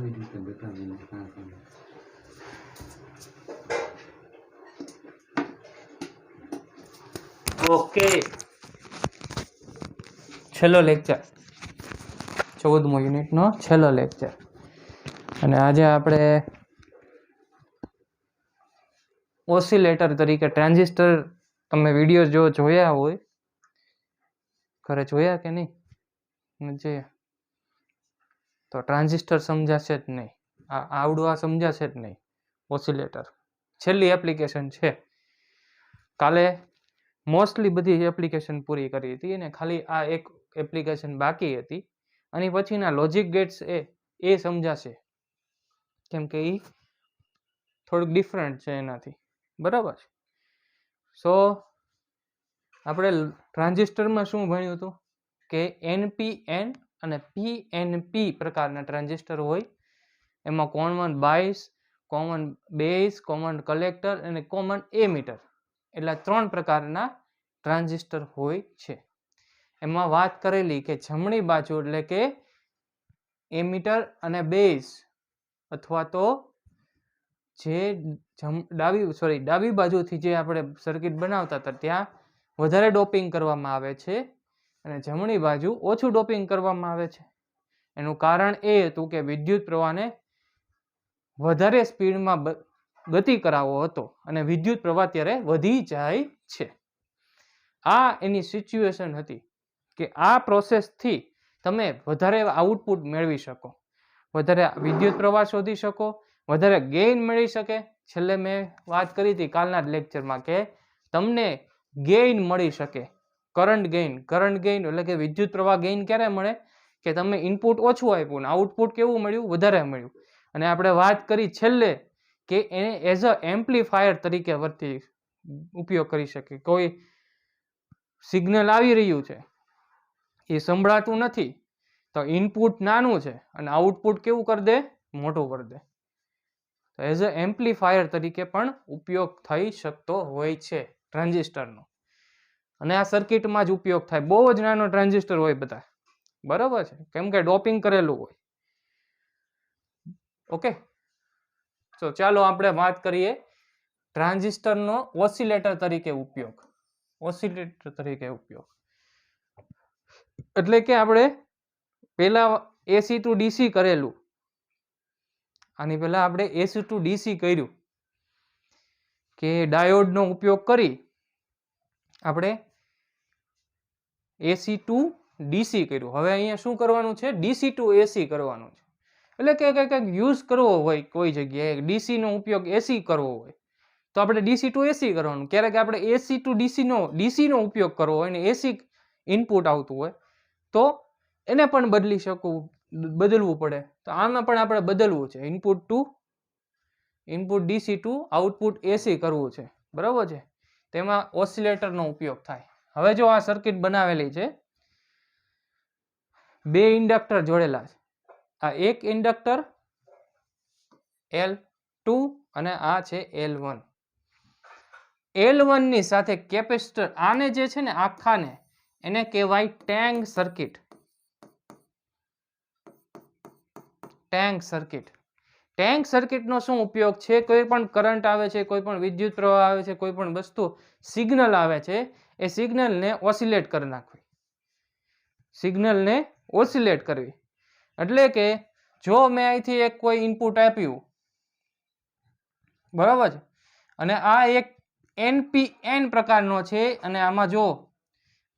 Okay, छेल्लो lecture 14मो unit નો છેલ્લો lecture. અને આજે આપણે ઓસિલેટર તરીકે ટ્રાન્ઝિસ્ટર, તમે વિડીયો જો જોયા હોય, ઘરે જોયા કે નહીં જોયા તો ટ્રાન્ઝિસ્ટર સમજાશે જ નહીં, આવડવા સમજાશે જ નહીં। ઓસિલેટર છેલ્લી એપ્લિકેશન છે, કાલે મોસ્ટલી બધી એપ્લિકેશન પૂરી કરી હતી અને ખાલી આ એક એપ્લિકેશન બાકી હતી। અને પછીના લોજિક ગેટ્સ એ સમજાશે, કેમ કે એ થોડુંક ડિફરન્ટ છે એનાથી, બરાબર છે। સો આપણે ટ્રાન્ઝિસ્ટરમાં શું ભણ્યું હતું કે NPN અને PNP પ્રકારના ટ્રાન્ઝિસ્ટર હોય, એમાં common bias, common base, common collector અને કોમન એમીટર, એટલા 3 પ્રકારના ટ્રાન્ઝિસ્ટર હોય છે। એમાં વાત કરેલી કે જમણી બાજુ એટલે કે એમીટર અને બેઝ, અથવા તો જે ડાબી બાજુથી જે આપણે સર્કિટ બનાવતા હતા ત્યાં વધારે ડોપિંગ કરવામાં આવે છે અને જમણી બાજુ ઓછું ડોપિંગ કરવામાં આવે છે। એનું કારણ એ હતું કે વિદ્યુત પ્રવાહને વધારે સ્પીડમાં ગતિ કરાવવો હતો અને વિદ્યુત પ્રવાહ ત્યારે વધી જાય છે। આ એની સિચ્યુએશન હતી કે આ પ્રોસેસથી તમે વધારે આઉટપુટ મેળવી શકો, વધારે વિદ્યુત પ્રવાહ શોધી શકો, વધારે ગેઇન મળી શકે। છેલ્લે મેં વાત કરી હતી કાલના જ લેક્ચરમાં કે તમને ગેઇન મળી શકે, કરંટ ગેઇન એટલે કે વિદ્યુત પ્રવાહ ગેઇન ક્યારે મળે કે તમે ઇનપુટ ઓછું આપ્યું ને આઉટપુટ કેવું મળ્યું, વધારે મળ્યું। અને આપણે વાત કરી છેલ્લે કે એને એઝ અ એમ્પ્લીફાયર તરીકે ઉપયોગ કરી શકે। કોઈ સિગ્નલ આવી રહ્યું છે, એ સંભળાતું નથી, તો ઇનપુટ નાનું છે અને આઉટપુટ કેવું કરી દે, મોટું કરી દે। તો એઝ અ એમ્પ્લીફાયર તરીકે પણ ઉપયોગ થઈ શકતો હોય છે ટ્રાન્ઝિસ્ટરનો। અને આ સર્કિટમાં જ ઉપયોગ થાય, બહુ જ નાનો ટ્રાન્ઝિસ્ટર હોય બધા, બરાબર છે, કેમ કે ડોપિંગ કરેલું હોય। ઓકે, તો ચાલો આપણે વાત કરીએ ટ્રાન્ઝિસ્ટરનો ઓસિલેટર તરીકે ઉપયોગ। ઓસિલેટર તરીકે ઉપયોગ એટલે કે આપણે પેલા AC ટુ DC કરેલું, આની પહેલા આપણે AC ટુ DC કર્યું કે ડાયોડનો ઉપયોગ કરી આપણે AC ટુ DC કર્યું। હવે અહીંયા શું કરવાનું છે, DC ટુ AC કરવાનું છે। એટલે કે કંઈક યુઝ કરવો હોય, કોઈ જગ્યાએ DC નો ઉપયોગ AC કરવો હોય તો આપણે DC ટુ AC કરવાનું। ક્યારેક આપણે AC ટુ DC નો ઉપયોગ કરવો હોય ને AC ઇનપુટ આવતું હોય તો એને પણ બદલવું પડે। તો આમાં પણ આપણે બદલવું છે, input DC to output AC કરવું છે, બરાબર છે। તેમાં ઓસિલેટરનો ઉપયોગ થાય। હવે જો આ સર્કિટ બનાવેલી છે, 2 ઇન્ડક્ટર જોડેલા છે, આ એક ઇન્ડક્ટર L2 અને આ છે L1। L1 ની સાથે કેપેસિટર, આને જે છે ને આખાને એને કહેવાય ટેંગ સર્કિટ। ટેંગ સર્કિટનો શું ઉપયોગ છે, કોઈ પણ કરંટ આવે છે, કોઈ પણ વિદ્યુત પ્રવાહ આવે છે, કોઈ પણ વસ્તુ સિગ્નલ આવે છે, એ સિગ્નલને ઓસિલેટ કરી નાખવી, સિગ્નલને ઓસિલેટ કરવી। એટલે કે જો મેં અહીંથી એક કોઈ ઇનપુટ આપ્યું, બરાબર છે, અને આ એક NPN પ્રકારનો છે અને આમાં જો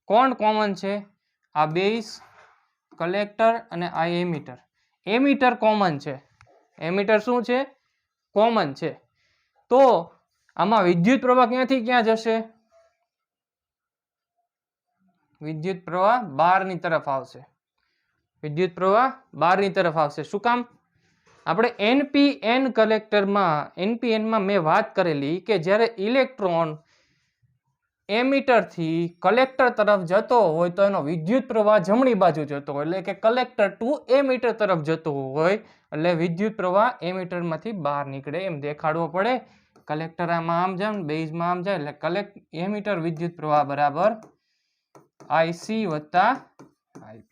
કોણ કોમન છે, આ બેઝ, કલેક્ટર અને આ એમીટર। એમીટર કોમન છે, એમીટર શું છે, કોમન છે। તો આમાં વિદ્યુત પ્રવાહ ક્યાંથી ક્યાં જશે, વિદ્યુત પ્રવાહ બહારની તરફ આવશે, વિદ્યુત પ્રવાહ બહારની તરફ આવશે। શું કામ, આપણે NPN કલેક્ટરમાં મેં વાત કરેલી કે જ્યારે ઇલેક્ટ્રોન એમીટરથી કલેક્ટર તરફ જતો હોય તો એનો વિદ્યુત પ્રવાહ જમણી બાજુ જતો હોય, એટલે કે કલેક્ટર ટુ એમીટર તરફ જતો હોય, એટલે વિદ્યુત પ્રવાહ એમીટરમાંથી બહાર નીકળે એમ દેખાડવો પડે। કલેક્ટર આમાં આમ જાય, બેઝમાં આમ જાય, એટલે એમીટર વિદ્યુત પ્રવાહ બરાબર IC વત્તા IP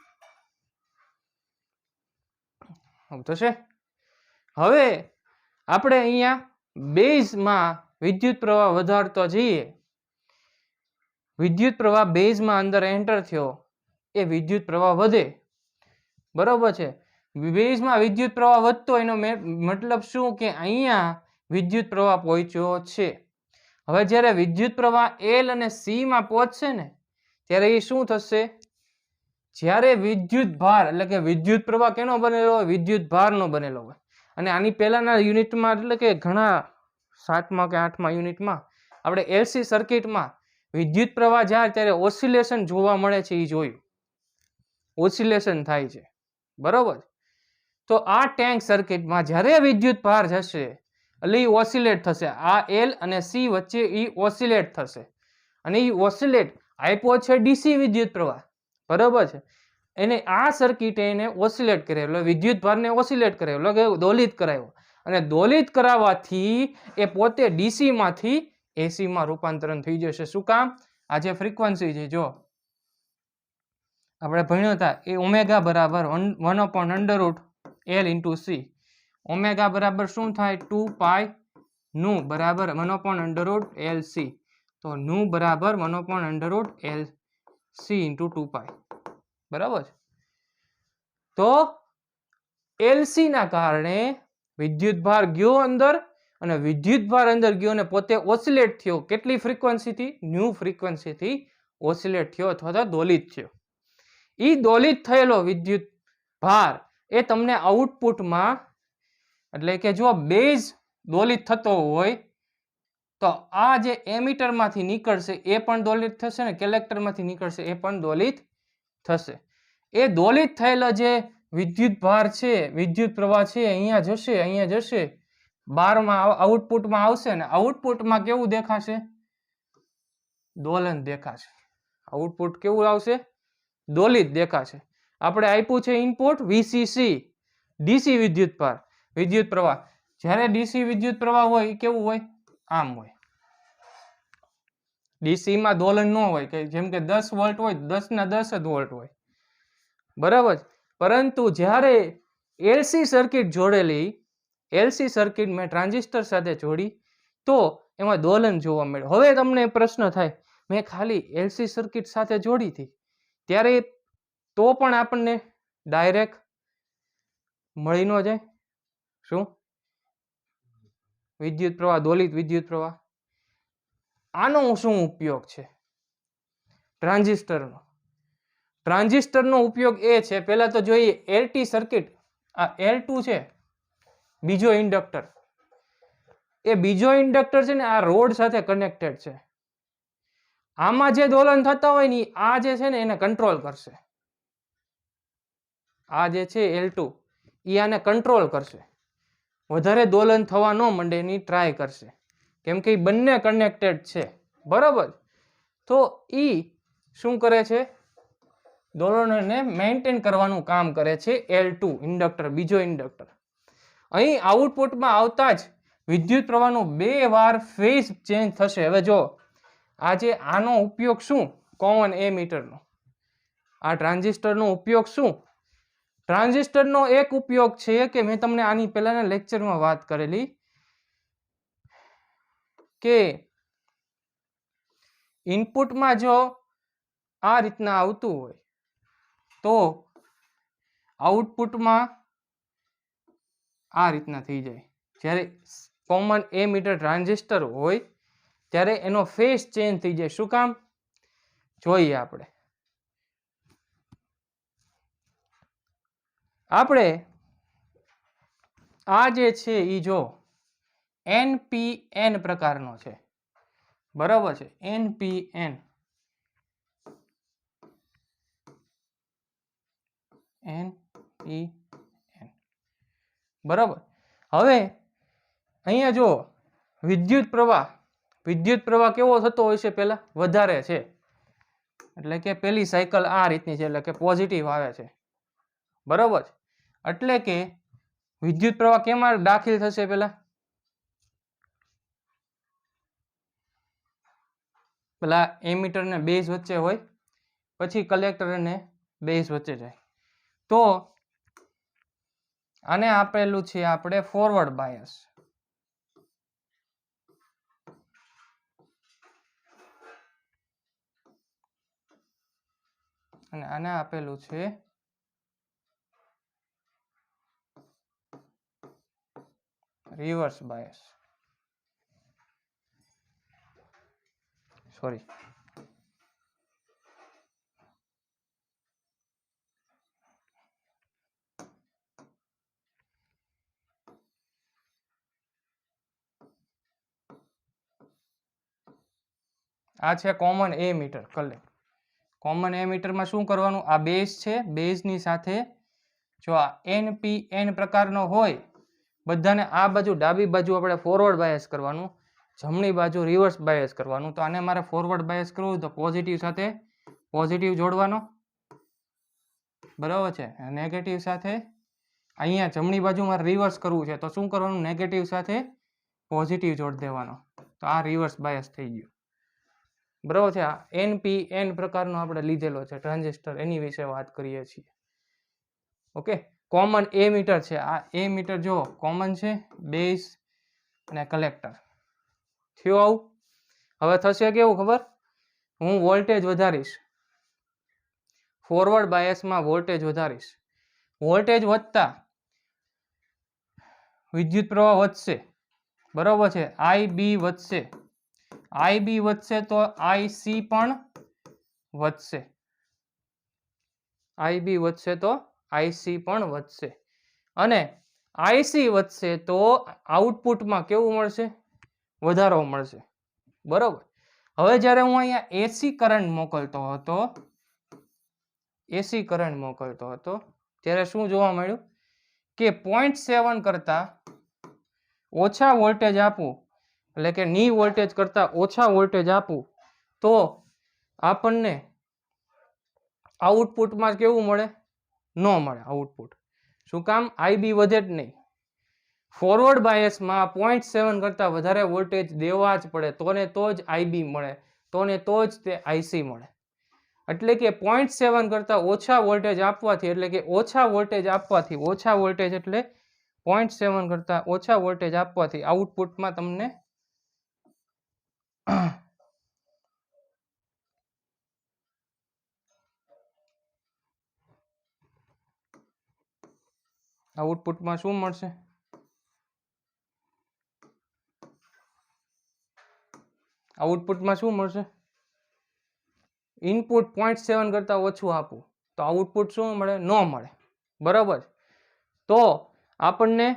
થશે। હવે આપણે અહીંયા બેઝમાં વિદ્યુત પ્રવાહ વધારતો જઈએ, વિદ્યુત પ્રવાહ બેઝમાં અંદર એન્ટર થયો, એ વિદ્યુત પ્રવાહ વધે, બરોબર છે. બેઝમાં વિદ્યુત પ્રવાહ વધતો એનો મતલબ શું કે અહીંયા વિદ્યુત પ્રવાહ પહોંચ્યો છે. હવે જ્યારે વિદ્યુત પ્રવાહ L અને C માં પહોંચશે ને ત્યારે એ શું થશે, જ્યારે વિદ્યુત ભાર એટલે કે વિદ્યુત પ્રવાહ કેનો બનેલો હોય, વિદ્યુત ભારનો બનેલો હોય. અને આની પહેલાના યુનિટમાં એટલે કે ઘણા 7મા કે 8મા યુનિટમાં આપણે LC સર્કિટમાં વિદ્યુત પ્રવાહ જાય ત્યારે ઓસિલેશન જોવા મળે છે, એ જોયું, ઓસિલેશન થાય છે, બરોબર. તો આ ટેન્ક સર્કિટમાં જ્યારે વિદ્યુત ભાર જશે એટલે એ ઓસિલેટ થશે, આ L અને C વચ્ચે એ ઓસિલેટ થશે, અને એ ઓસિલેટ આપ્યો છે ડીસી વિદ્યુત પ્રવાહ, બરોબર છે. એને આ સર્કિટે એને ઓસિલેટ કર્યો, એટલે વિદ્યુત ભારને ઓસિલેટ કર્યો, એટલે કે દોલિત કરાવ્યો, અને દોલિત કરાવવાથી એ પોતે ડીસી માંથી એસી માં રૂપાંતરણ થઈ જશે. શું કામ? આ જે ફ્રીક્વન્સી છે, જો આપણે ભણ્યો હતા એ ઓમેગા બરાબર 1/√L × C. ઓમેગા બરાબર શું થાય, 2π નું બરાબર 1/√LC. તો નું બરાબર 1/√LC × 2π, બરાબર. તો LC ના કારણે વિદ્યુત ભાર ગયો અંદર, અને વિદ્યુત ભાર અંદર ગયો અને પોતે ઓસિલેટ થયો. કેટલી ફ્રીક્વન્સીથી? ન્યુ ફ્રીક્વન્સીથી ઓસિલેટ થયો અથવા તો દોલિત થયો. એ દોલિત થયેલો વિદ્યુત ભાર એ તમને આઉટપુટમાં, એટલે કે જો બેઝ દોલિત થતો હોય તો આ જે એમીટરમાંથી નીકળશે એ પણ દોલિત થશે, ને કલેક્ટરમાંથી નીકળશે એ પણ દોલિત થશે. એ દોલિત થયેલો જે વિદ્યુત ભાર છે, વિદ્યુત પ્રવાહ છે, અહીંયા જશે, અહીંયા જશે, બારમાં આઉટપુટમાં આવશે, ને આઉટપુટમાં કેવું દેખાશે? દોલન દેખાશે. આઉટપુટ કેવું આવશે? દોલિત દેખાશે. આપણે આપ્યું છે ઇનપુટ VCC, ડીસી વિદ્યુત ભાર, વિદ્યુત પ્રવાહ. જ્યારે ડીસી વિદ્યુત પ્રવાહ હોય એ કેવું હોય? આમ હોય. ડીસી માં દોલન ન હોય, કે જેમ કે 10 વોલ્ટ હોય, 10 ના 10 જ વોલ્ટ હોય, બરાબર. પરંતુ જ્યારે એલસી સર્કિટ જોડેલી, એલસી સર્કિટ મેં ટ્રાન્ઝિસ્ટર સાથે જોડી તો એમાં દોલન જોવા મળે. હવે તમને પ્રશ્ન થાય, મેં ખાલી એલસી સર્કિટ સાથે જોડી હતી ત્યારે તો પણ આપણને ડાયરેક્ટ મળી ન જાય. શું? વિદ્યુત પ્રવાહ, દોલિત વિદ્યુત પ્રવાહ. આનો શું ઉપયોગ છે ટ્રાન્ઝિસ્ટરનો? ટ્રાન્ઝિસ્ટરનો ઉપયોગ એ છે, પહેલા તો જોઈએ એલટી સર્કિટ. આ L2 છે, બીજો ઇન્ડક્ટર. એ બીજો ઇન્ડક્ટર છે ને આ રોડ સાથે કનેક્ટેડ છે. આમાં જે દોલન થતા હોય ને આ જે છે ને એને કંટ્રોલ કરશે. આ જે છે L2 એ આને કંટ્રોલ કરશે, વધારે દોલન થવા ન માંડે એની ટ્રાય કરશે, કેમ કે એ બંને કનેક્ટેડ છે, બરોબર. તો એ શું કરે છે? દોલનને મેન્ટેન કરવાનું કામ કરે છે L2 ઇન્ડક્ટર, બીજો ઇન્ડક્ટર. અહીં આઉટપુટમાં આવતા જ વિદ્યુત પ્રવાહનો 2 વાર ફેઝ ચેન્જ થશે. હવે જો આજે આનો ઉપયોગ શું? કોમન એમીટરનો. આ ટ્રાન્ઝિસ્ટરનો ઉપયોગ શું? ટ્રાન્ઝિસ્ટરનો એક ઉપયોગ છે કે મેં તમને આની પહેલાના લેક્ચરમાં વાત કરેલી, કે ઇનપુટમાં જો આ રીતના આવતું હોય તો આઉટપુટમાં આ રીતના થઈ જાય. જ્યારે કોમન એમીટર ટ્રાન્ઝિસ્ટર હોય ત્યારે એનો ફેઝ ચેન્જ થઈ જાય. શું કામ? જોઈએ આપણે. આ જે છે એ જો NPN પ્રકારનો છે, બરાબર છે, NPN. બરાબર. હવે અહીંયા જો વિદ્યુત પ્રવાહ કેવો થતો હોય છે? પહેલા વધારે છે, એટલે કે પહેલી સાયકલ આ રીતની છે, એટલે કે પોઝિટિવ આવે છે, બરાબર. એટલે કે વિદ્યુત પ્રવાહ કેમાં દાખલ થશે? પેલા એમીટર ને બેઝ વચ્ચે હોય, પછી કલેક્ટર અને બેઝ વચ્ચે જાય. તો આને આપેલું છે આપણે ફોરવર્ડ બાયસ, અને આને આપેલું છે રિવર્સ બાયસ, સોરી આ છે કોમન એમીટર કલેક્ટ. કોમન એમીટરમાં શું કરવાનું, આ બેઝ છે, બેઝની સાથે જો આ NPN પ્રકારનો હોય બધાને આ બાજુ ડાબી બાજુ આપણે ફોરવર્ડ બાયસ કરવાનું, જમણી બાજુ રિવર્સ બાયસ કરવાનું. તો આને મારે ફોરવર્ડ બાયસ કરવું તો પોઝિટિવ સાથે પોઝિટિવ જોડવાનો, બરાબર છે. નેગેટિવ સાથે અહીંયા જમણી બાજુ મારે રિવર્સ કરવું છે તો શું કરવાનું, નેગેટિવ સાથે પોઝિટિવ જોડી દેવાનો. તો આ રિવર્સ બાયસ થઈ ગયું, બરાબર છે. આ NPN પ્રકારનો આપણે લીધેલો છે ટ્રાન્ઝિસ્ટર, એની વિશે વાત કરીએ છીએ. ઓકે, કોમન એમીટર છે. આ એમીટર જો કોમન છે, બેઝ અને કલેક્ટર થયું આવું. હવે થશે કેવું ખબર, હું વોલ્ટેજ વધારીશ, ફોરવર્ડ બાયસમાં વોલ્ટેજ વધારીશ, વોલ્ટેજ વધતા વિદ્યુત પ્રવાહ વધશે, બરાબર છે. IB વધશે, IB વધશે તો IC પણ વધશે, IB વધશે તો IC પણ વધશે, અને IC વધશે તો આઉટપુટમાં કેવું મળશે, વધારો મળશે, બરોબર. હવે જ્યારે હું અહીંયા AC કરંટ મોકલતો હતો, AC કરંટ મોકલતો હતો ત્યારે શું જોવા મળ્યું કે 0.7 કરતા ઓછા વોલ્ટેજ આપું, એટલે કે ની વોલ્ટેજ કરતા ઓછા વોલ્ટેજ આપું તો આપણને આઉટપુટમાં કેવું મળે, ન મળે આઉટપુટ. શું કામ, IB વધે જ નહીં. ફોરવર્ડ બાયસમાં 0.7 કરતા વધારે વોલ્ટેજ દેવા જ પડે, તો જ IB મળે, તો જ તે IC મળે. એટલે કે 0.7 કરતા ઓછા વોલ્ટેજ આપવાથી, એટલે કે ઓછા વોલ્ટેજ આપવાથી, ઓછા વોલ્ટેજ એટલે 0.7 કરતા ઓછા વોલ્ટેજ આપવાથી આઉટપુટમાં તમને આઉટપુટમાં શું મળશે, આઉટપુટમાં શું મળશે, ઇનપુટ 0.7 કરતા ઓછું આપું તો આઉટપુટ શું મળે, ન મળે, બરાબર. તો આપણને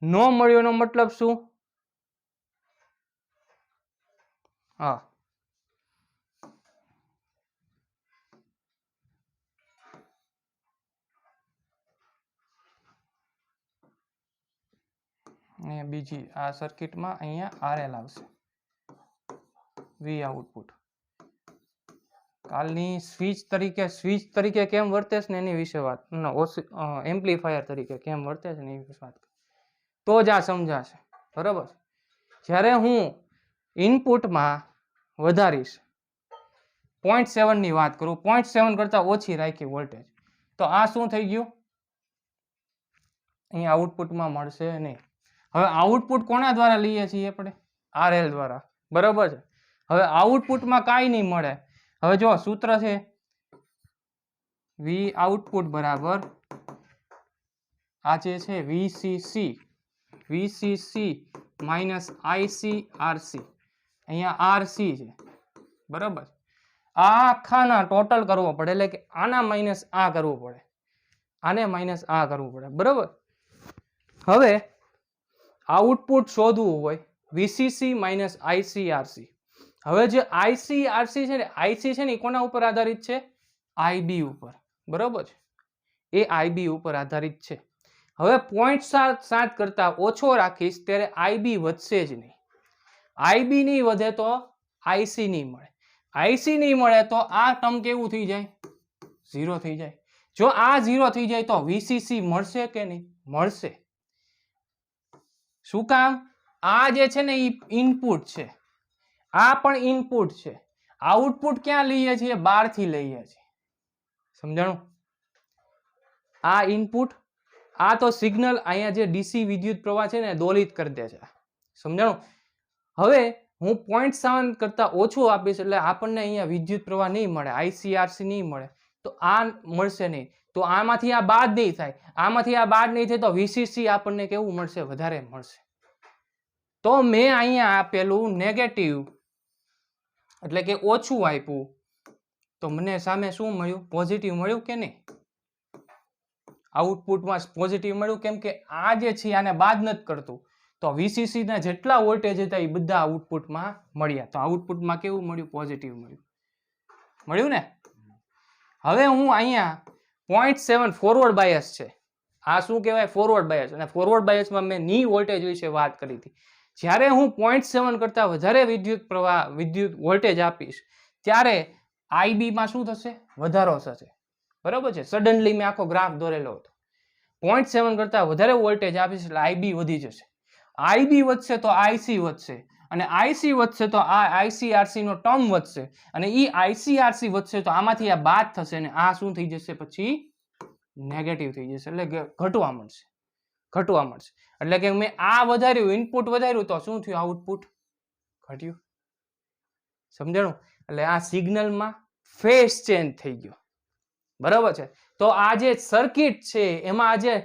ન મળ્યોનો મતલબ શું, હા, બીજી આ સર્કિટમાં અહીંયા RL આવશે, V આઉટપુટ. કાલની સ્વિચ તરીકે કેમ વર્તે છે ને એની વિશે વાત, એમ્પ્લીફાયર તરીકે કેમ વર્તે છે ને એની વિશે વાત તો જ આ સમજાશે, બરાબર. જ્યારે હું ઇનપુટમાં વધારીશ, 0.7 ની વાત કરું, 0.7 કરતા ઓછી રાખી વોલ્ટેજ, તો આ શું થઈ ગયું, અહીંયા આઉટપુટમાં મળશે નહીં. હવે આઉટપુટ કોના દ્વારા લઈએ છીએ આપણે, RL દ્વારા, બરાબર છે. હવે આઉટપુટમાં કાંઈ નહીં મળે. હવે જો સૂત્ર છે V આઉટપુટ બરાબર આ જે છે VCC માઇનસ ICRC, અહીંયા RC છે, બરાબર. આ આખાના ટોટલ કરવો પડે, એટલે કે આના માઇનસ આ કરવું પડે, આને માઇનસ આ કરવું પડે, બરાબર. હવે આઉટપુટ શોધવું હોય VCC માઇનસ ICRC. હવે જે ICRC છે ને, IC છે ને એ કોના ઉપર આધારિત છે, IB ઉપર, બરાબર છે, એ IB ઉપર આધારિત છે. હવે 0.7 કરતા ઓછો રાખીશ ત્યારે IB વધશે જ નહીં, IB નહીં વધે તો IC નહીં મળે, IC નહીં મળે તો આ ટર્મ કેવું થઈ જાય, 0 થઈ જાય. જો આ 0 થઈ જાય તો VCC મળશે કે નહીં, મળશે. શું કામ, આ જે છે ને એ ઇનપુટ છે, આ પણ ઇનપુટ છે, આઉટપુટ ક્યાં લઈએ છીએ, બહારથી લઈએ છીએ, સમજાણું. આ ઇનપુટ, આ તો સિગ્નલ અહીંયા જે ડીસી વિદ્યુત પ્રવાહ છે ને દોલિત કરી દે છે. સમજાણું? હવે હું 0.7 કરતા ઓછું આપીશ એટલે આપણને અહીંયા વિદ્યુત પ્રવાહ નહીં મળે, ICRC નહીં મળે, તો આ મળશે નહીં. તો આમાંથી આ બાદ નહીં થાય, આમાંથી આ બાદ નહીં થાય તો VCC આપણને કેવું મળશે? વધારે મળશે. તો મેં અહીંયા આપેલું નેગેટિવ એટલે કે ઓછું આપ્યું, તો મને સામે શું મળ્યું? પોઝિટિવ મળ્યું કે નહીં? આઉટપુટમાં પોઝિટિવ મળ્યું, કેમ કે આ જે છે આને બાદ નથી કરતું. તો VCC ના જેટલા વોલ્ટેજ હતા એ બધા આઉટપુટમાં મળ્યા. તો આઉટપુટમાં કેવું મળ્યું? પોઝિટિવ મળ્યું. મળ્યું ને? હવે હું અહીંયા 0.7 ફોરવર્ડ બાયસ છે. આ શું કહેવાય? Forward bias. અને ફોરવર્ડ બાયસમાં મેં ની વોલ્ટેજ વિશે વાત કરી હતી. જ્યારે હું 0.7 કરતા વધારે વિદ્યુત વોલ્ટેજ આપીશ ત્યારે IB માં શું થશે? વધારો થશે. બરાબર છે? સડનલી મેં આખો ગ્રાફ દોરેલો હતો. 0.7 કરતા વધારે વોલ્ટેજ આપીશ એટલે IB વધી જશે. IB વધશે તો IC વધશે, અને IC વધશે તો આ ICRC નો ટર્મ વધશે, અને ઈ ICRC વધશે તો આમાંથી આ બાદ થશે, અને આ શું થઈ જશે? પછી નેગેટિવ થઈ જશે, એટલે કે ઘટવા મળશે. એટલે કે મેં આ વધાર્યું, ઇનપુટ વધાર્યું, તો શું થયું? આઉટપુટ ઘટ્યું. સમજાણું? એટલે આ સિગ્નલમાં ફેઝ ચેન્જ થઈ ગયો. બરાબર છે? તો આ જે સર્કિટ છે એમાં આ જે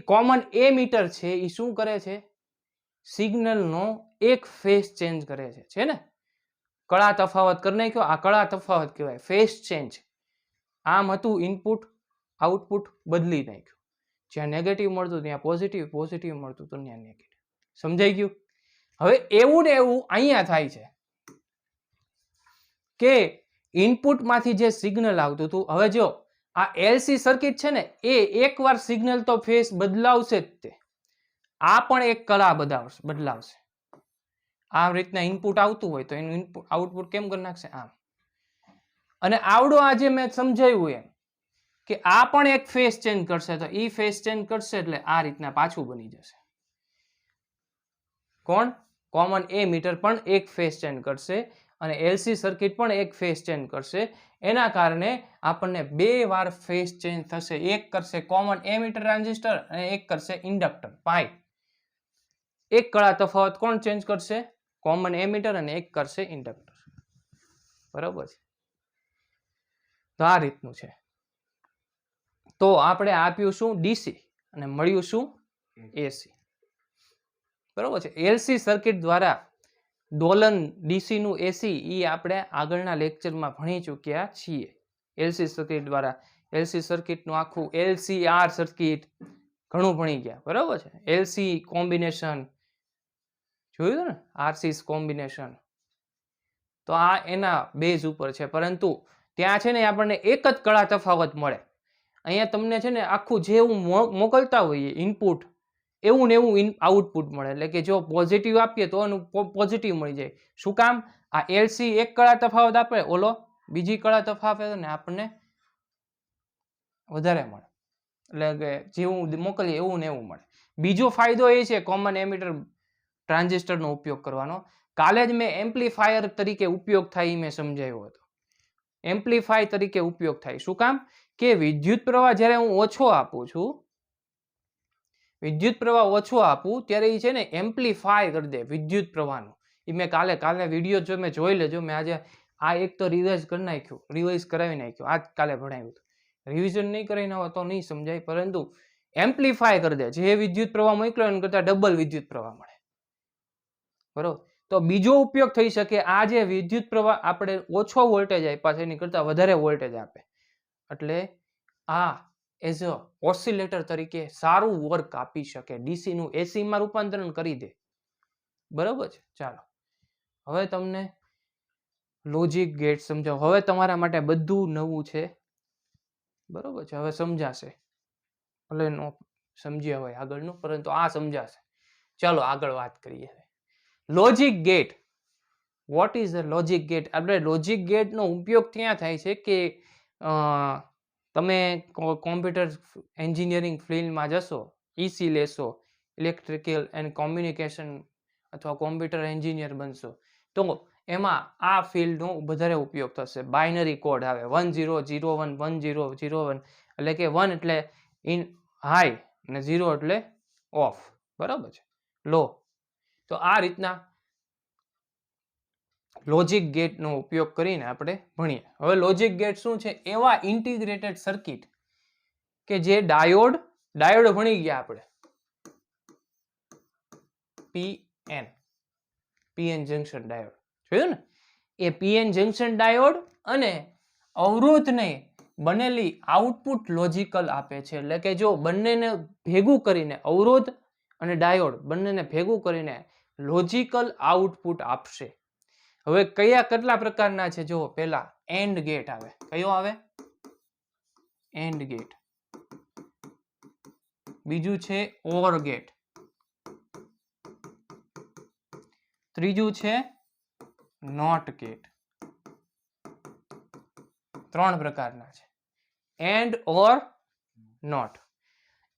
કોમન એમીટર છે એ શું કરે છે? સિગ્નલનો એક ફેઝ ચેન્જ કરે છે ને? કળા તફાવત કરી નાખ્યો. આ કળા તફાવત કહેવાય, ફેઝ ચેન્જ. આમ હતું ઇનપુટ, આઉટપુટ બદલી નાખ્યું. જ્યાં નેગેટિવ મળતું ત્યાં પોઝિટિવ, પોઝિટિવ મળતું તો ત્યાં નેગેટિવ. સમજાઈ ગયું? હવે એવું ને એવું અહીંયા થાય છે કે ઇનપુટમાંથી જે સિગ્નલ આવતું હતું, હવે જો આ LC સર્કિટ છે ને એ એકવાર સિગ્નલ તો ફેઝ બદલાવશે જ તે. આ પણ એક કળા બદલાવશે. આ રીતના ઇનપુટ આવતું હોય તો એનું ઇનપુટ આઉટપુટ કેમ કરી નાખશે? આમ. અને આવડો આજે મેં સમજાવ્યું એમ કે આ પણ એક ફેઝ ચેન્જ કરશે, તો ઈ ફેઝ ચેન્જ કરશે એટલે આ રીતના પાછું બની જશે. કોણ? કોમન એમીટર પણ એક ફેઝ ચેન્જ કરશે, અને LC સર્કિટ પણ એક ફેઝ ચેન્જ કરશે. એના કારણે આપણને બે વાર ફેઝ ચેન્જ થશે. એક કરશે કોમન એમીટર ટ્રાન્ઝિસ્ટર અને એક કરશે ઇન્ડક્ટર પાઈ. એક કળા તફાવત કોણ ચેન્જ કરશે? કોમન એમીટર, અને એક કરશે ઇન્ડક્ટર. બરાબર છે? તો આ રીતનું છે. તો આપણે આપ્યું શું? DC, અને મળ્યું શું? AC. બરાબર છે? LC સર્કિટ દ્વારા દોલન DC નું AC એ આપણે આગળના લેક્ચરમાં ભણી ચૂક્યા છીએ. LC સર્કિટ દ્વારા LC સર્કિટનું આખું LCR સર્કિટ ઘણું ભણી ગયા. બરાબર છે? LC કોમ્બિનેશન જોયું ને? RC combination. તો આ એના બેઝ ઉપર છે, પરંતુ ત્યાં છે ને આપણને એક જ કળા તફાવત મળે. અહીંયા તમને છે ને આખું જેવું મોકલતા હોઈએ ઇનપુટ એવું ને એવું આઉટપુટ મળે. એટલે કે જો પોઝિટિવ આપીએ તો એનું પોઝિટિવ મળી જાય. શું કામ? આ LC એક કળા તફાવત આપે, ઓલો બીજી કળા તફાવત ને આપણને વધારે મળે. એટલે કે જેવું મોકલીએ એવું ને એવું મળે. બીજો ફાયદો એ છે કોમન એમીટર ટ્રાન્ઝિસ્ટરનો ઉપયોગ કરવાનો. કાલે જ મેં એમ્પ્લીફાયર તરીકે ઉપયોગ થાય મેં સમજાવ્યો હતો. એમ્પ્લીફાય તરીકે ઉપયોગ થાય. શું કામ? કે વિદ્યુત પ્રવાહ જ્યારે હું ઓછો આપું છું, ત્યારે એ છે ને એમ્પ્લીફાય કરી દે વિદ્યુત પ્રવાહનું. એ મેં કાલે વિડીયો જો મેં જોઈ લેજો. મેં આજે આ એક તો રિવાઇઝ કરાવી નાખ્યું. આજ કાલે ભણાવ્યું હતું. રિવિઝન નહીં કરીને હોય તો નહીં સમજાય, પરંતુ એમ્પ્લીફાય કરી દે. જે વિદ્યુત પ્રવાહ મોકલ્યો એના કરતા ડબલ વિદ્યુત પ્રવાહ મળે. બરોબર? તો બીજો ઉપયોગ થઈ શકે. આ જે વિદ્યુત પ્રવાહ આપણે ઓછો વોલ્ટેજ આપ્યા છે એની કરતા વધારે વોલ્ટેજ આપે, એટલે આ એઝ અ ઓસિલેટર તરીકે સારું વર્ક આપી શકે. DC નું AC માં રૂપાંતરણ કરી દે. બરોબર છે? ચાલો હવે તમને લોજિક ગેટ સમજાવો. હવે તમારા માટે બધું નવું છે. બરોબર છે? હવે સમજાશે. ભલે નો સમજ્યા હોય આગળનું, પરંતુ આ સમજાશે. ચાલો આગળ વાત કરીએ. Logic gate. What is a logic gate? આપણે લોજિક ગેટનો ઉપયોગ ત્યાં થાય છે કે તમે કોમ્પ્યુટર એન્જિનિયરિંગ ફિલ્ડમાં જશો, EC લેશો, ઇલેક્ટ્રિકલ એન્ડ કોમ્યુનિકેશન, અથવા કોમ્પ્યુટર એન્જિનિયર બનશો, તો એમાં આ ફિલ્ડનો વધારે ઉપયોગ થશે. બાઇનરી કોડ આવે 1001 1001, એટલે કે 1 એટલે હાઈ અને 0 એટલે ઓફ, બરાબર છે, લો. તો આ રીતના લોજિક ગેટનો ઉપયોગ કરીને આપણે ભણીએ. હવે લોજિક ગેટ શું છે? એવા ઇન્ટિગ્રેટેડ સર્કિટ કે જે ડાયોડ ભણી ગયા આપણે, પીએન જંકશન ડાયોડ જોયું ને? એ પીએન જંકશન ડાયોડ અને અવરોધને બનેલી આઉટપુટ લોજિકલ આપે છે. એટલે કે જો બંનેને ભેગું કરીને, અવરોધ અને ડાયોડ બંનેને ભેગું કરીને લોજિકલ આઉટપુટ આપશે. હવે કયા કેટલા પ્રકારના છે? જો પહેલા એન્ડ ગેટ આવે. કયો આવે? And gate. બીજું છે ઓર ગેટ. ત્રીજું છે નોટ ગેટ. 3 પ્રકારના છે, and or not.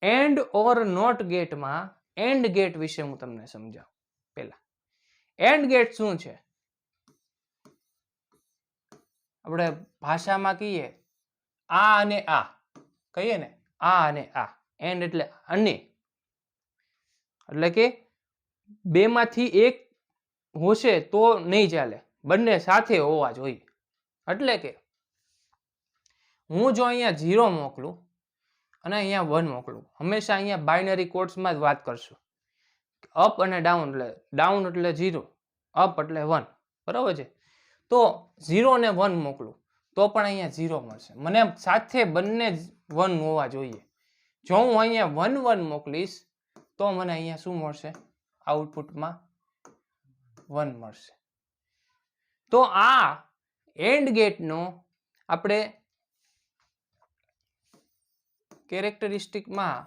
And or not ગેટમાં એન્ડ ગેટ વિશે હું તમને સમજાવું. પહેલા એન્ડ ગેટ શું છે? આપણે ભાષામાં કહીએ આ અને આ, કહીએ ને આ અને આ. એન્ડ એટલે અને, એટલે કે બેમાંથી એક હોશે તો નહીં ચાલે, બંને સાથે હોવા જોઈએ. એટલે કે હું જો અહીંયા 0 મોકલું અને અહીંયા 1 મોકલું, હંમેશા અહીંયા બાઇનરી કોડ્સમાં જ વાત કરશું. અપ અને ડાઉન, એટલે ડાઉન એટલે 0, અપ એટલે 1, બરાબર છે? તો 0 ને 1 મોકલું તો પણ અહીંયા 0 મળશે. મને સાથે બંને 1 હોવા જોઈએ. જો હું અહીંયા 1 1 મોકલીશ તો મને અહીંયા શું મળશે? આઉટપુટમાં 1 મળશે. તો આ એન્ડ ગેટનો આપણે કેરેક્ટરિસ્ટિકમાં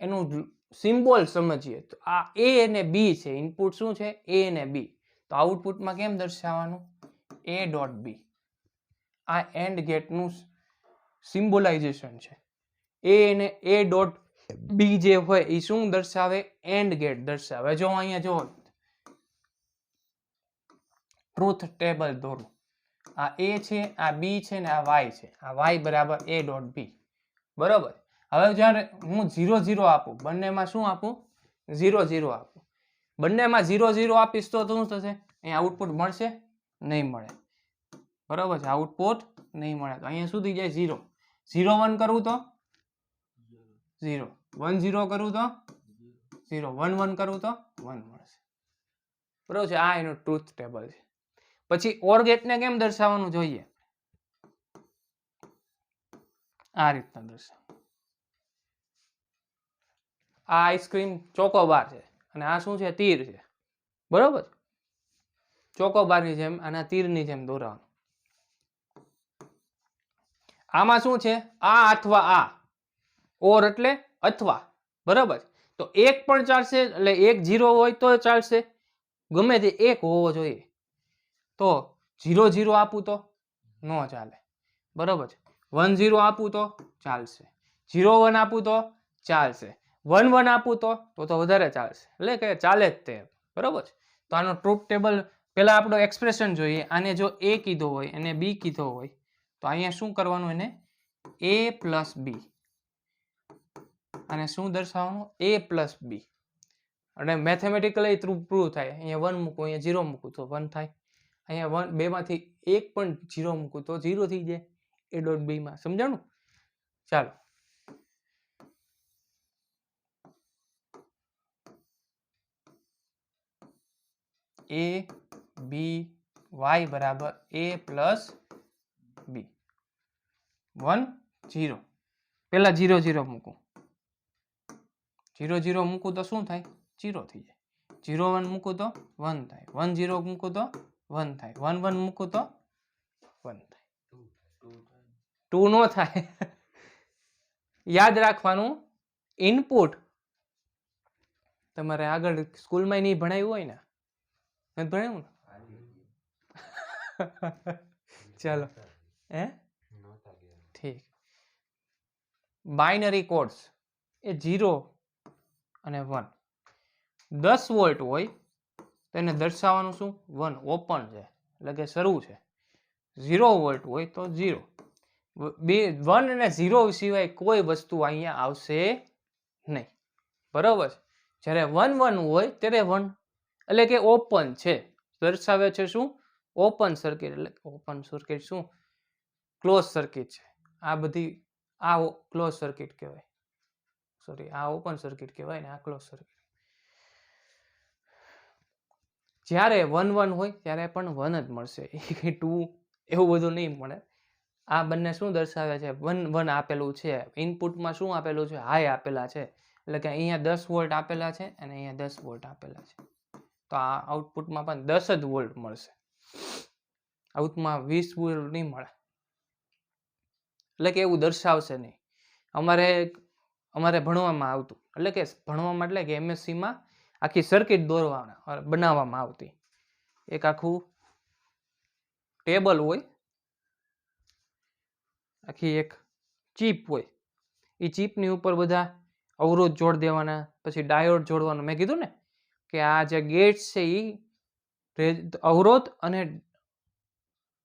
એનું સિમ્બોલ સમજીએ તો આ એ અને બી છે. ઇનપુટ શું છે? એ અને બી. તો આઉટપુટમાં કેમ દર્શાવવાનું? એ ડોટ બી. આ એન્ડ ગેટનું સિમ્બોલાઇઝેશન છે. એ અને એ ડોટ બી જે હોય એ શું દર્શાવે? એન્ડ ગેટ દર્શાવે. જો અહીંયા જો ટ્રુથ ટેબલ દોરું, આ એ છે, આ બી છે ને આ વાય છે. આ વાય બરાબર એ ડોટ બી, બરોબર. હવે જ્યારે હું 0 0 આપું, બંનેમાં શું આપું? 0 0 આપું. બંનેમાં 0 0 આપીશ તો શું થશે? અહીંયા આઉટપુટ મળશે? નહીં મળે, બરોબર છે? આઉટપુટ નહીં મળે. તો અહીંયા શું થઈ જાય? 0 0 1 કરવું તો 0, 1 0 કરવું તો 0, 1 1 કરવું તો 1 મળશે, બરોબર છે? આ એનું ટ્રુથ ટેબલ છે. પછી ઓર ગેટને કેમ દર્શાવવાનું જોઈએ? આ રીતના દર્શાવ. આ આઈસ્ક્રીમ ચોકોબાર છે અને આ શું છે? તીર છે, બરોબર? ચોકોબારની જેમ આના તીરની જેમ દોરવાનું. આમાં શું છે? આ અથવા આ. ઓર એટલે અથવા, બરાબર? તો એક પણ ચાલશે, એટલે 1 0 હોય તો ચાલશે, ગમે તે એક હોવો જોઈએ. તો 0 0 આપું તો ન ચાલે, બરાબર છે? 1 0 આપું તો ચાલશે, 0 1 આપું તો ચાલશે, 1 1 આપું તો વધારે ચાલશે. એટલે કે ચાલે જ તે, બરાબર છે? તો આનો ટ્રુથ ટેબલ પહેલા આપણો એક્સપ્રેશન જોઈએ. આને જો એ કીધો હોય અને બી કીધો હોય તો અહીંયા શું કરવાનું? એને a પ્લસ બી. અને શું દર્શાવવાનું? a પ્લસ બી. અને મેથેમેટિકલી પ્રૂવ થાય. અહીંયા 1 મૂકું, અહીંયા 0 મૂકું તો 1 થાય. અહીંયા 1 બેમાંથી એક પણ 0 મૂકું તો 0 થઈ જાય એ ડોટ બી માં. સમજાણું? ચાલો a b y બરાબર a પ્લસ બી. 1 0, પેલા 0 0 મૂકું, 0 0 મૂકું તો શું થાય? 0 થઈ જાય. 0 1 મૂકું તો 1 થાય, 1 0 મૂકું તો 1 થાય, 1 1 મૂકું તો 1 થાય. 2 નો થાય. યાદ રાખવાનું, ઇનપુટ તમારે આગળ સ્કૂલમાં નહીં ભણાવ્યું હોય ને, નથી ભણાવ્યું ને? ચાલો, હે ઠીક. બાઇનરી કોડ્સ એ 0 અને 1. 10 વોલ્ટ હોય તો એને દર્શાવવાનું શું? 1, ઓપન છે એટલે કે શરૂ છે. 0 વોલ્ટ હોય તો 0. 1 અને 0 સિવાય કોઈ વસ્તુ અહીંયા આવશે નહીં, બરાબર છે. જ્યારે 1 1 હોય ત્યારે 1 એટલે કે ઓપન છે, દર્શાવે છે શું? Open circuit. એટલે ઓપન સર્કિટ શું? ક્લોઝ સર્કિટ છે. આ બધી આ ક્લોઝ સર્કિટ કહેવાય, સોરી આ ઓપન સર્કિટ કહેવાય ને આ ક્લોઝ સર્કિટ. જ્યારે 1 1 હોય ત્યારે પણ 1 જ મળશે, 2 એવું બધું નહીં મળે. આ બંને શું દર્શાવે છે? 1 1 આપેલું છે, ઇનપુટમાં શું આપેલું છે? હાઈ આપેલા છે, એટલે કે અહીંયા 10 વોલ્ટ આપેલા છે અને અહીંયા 10 વોલ્ટ આપેલા છે. તો આ આઉટપુટમાં પણ 10 જ વોલ્ટ મળશે, આઉટમાં 20 વોલ્ટ નહીં મળે. એટલે કે એવું દર્શાવશે નહીં. અમારે ભણવામાં આવતું, એટલે કે ભણવામાં એટલે કે MSc માં આખી સર્કિટ બનાવવામાં આવતી. એક આખું ટેબલ હોય, આખી એક ચીપ હોય, એ ચીપની ઉપર બધા અવરોધ જોડ દેવાના, પછી ડાયોડ જોડવાનું. મેં કીધું ને કે આ જે ગેટ્સ છે એ અવરોધ અને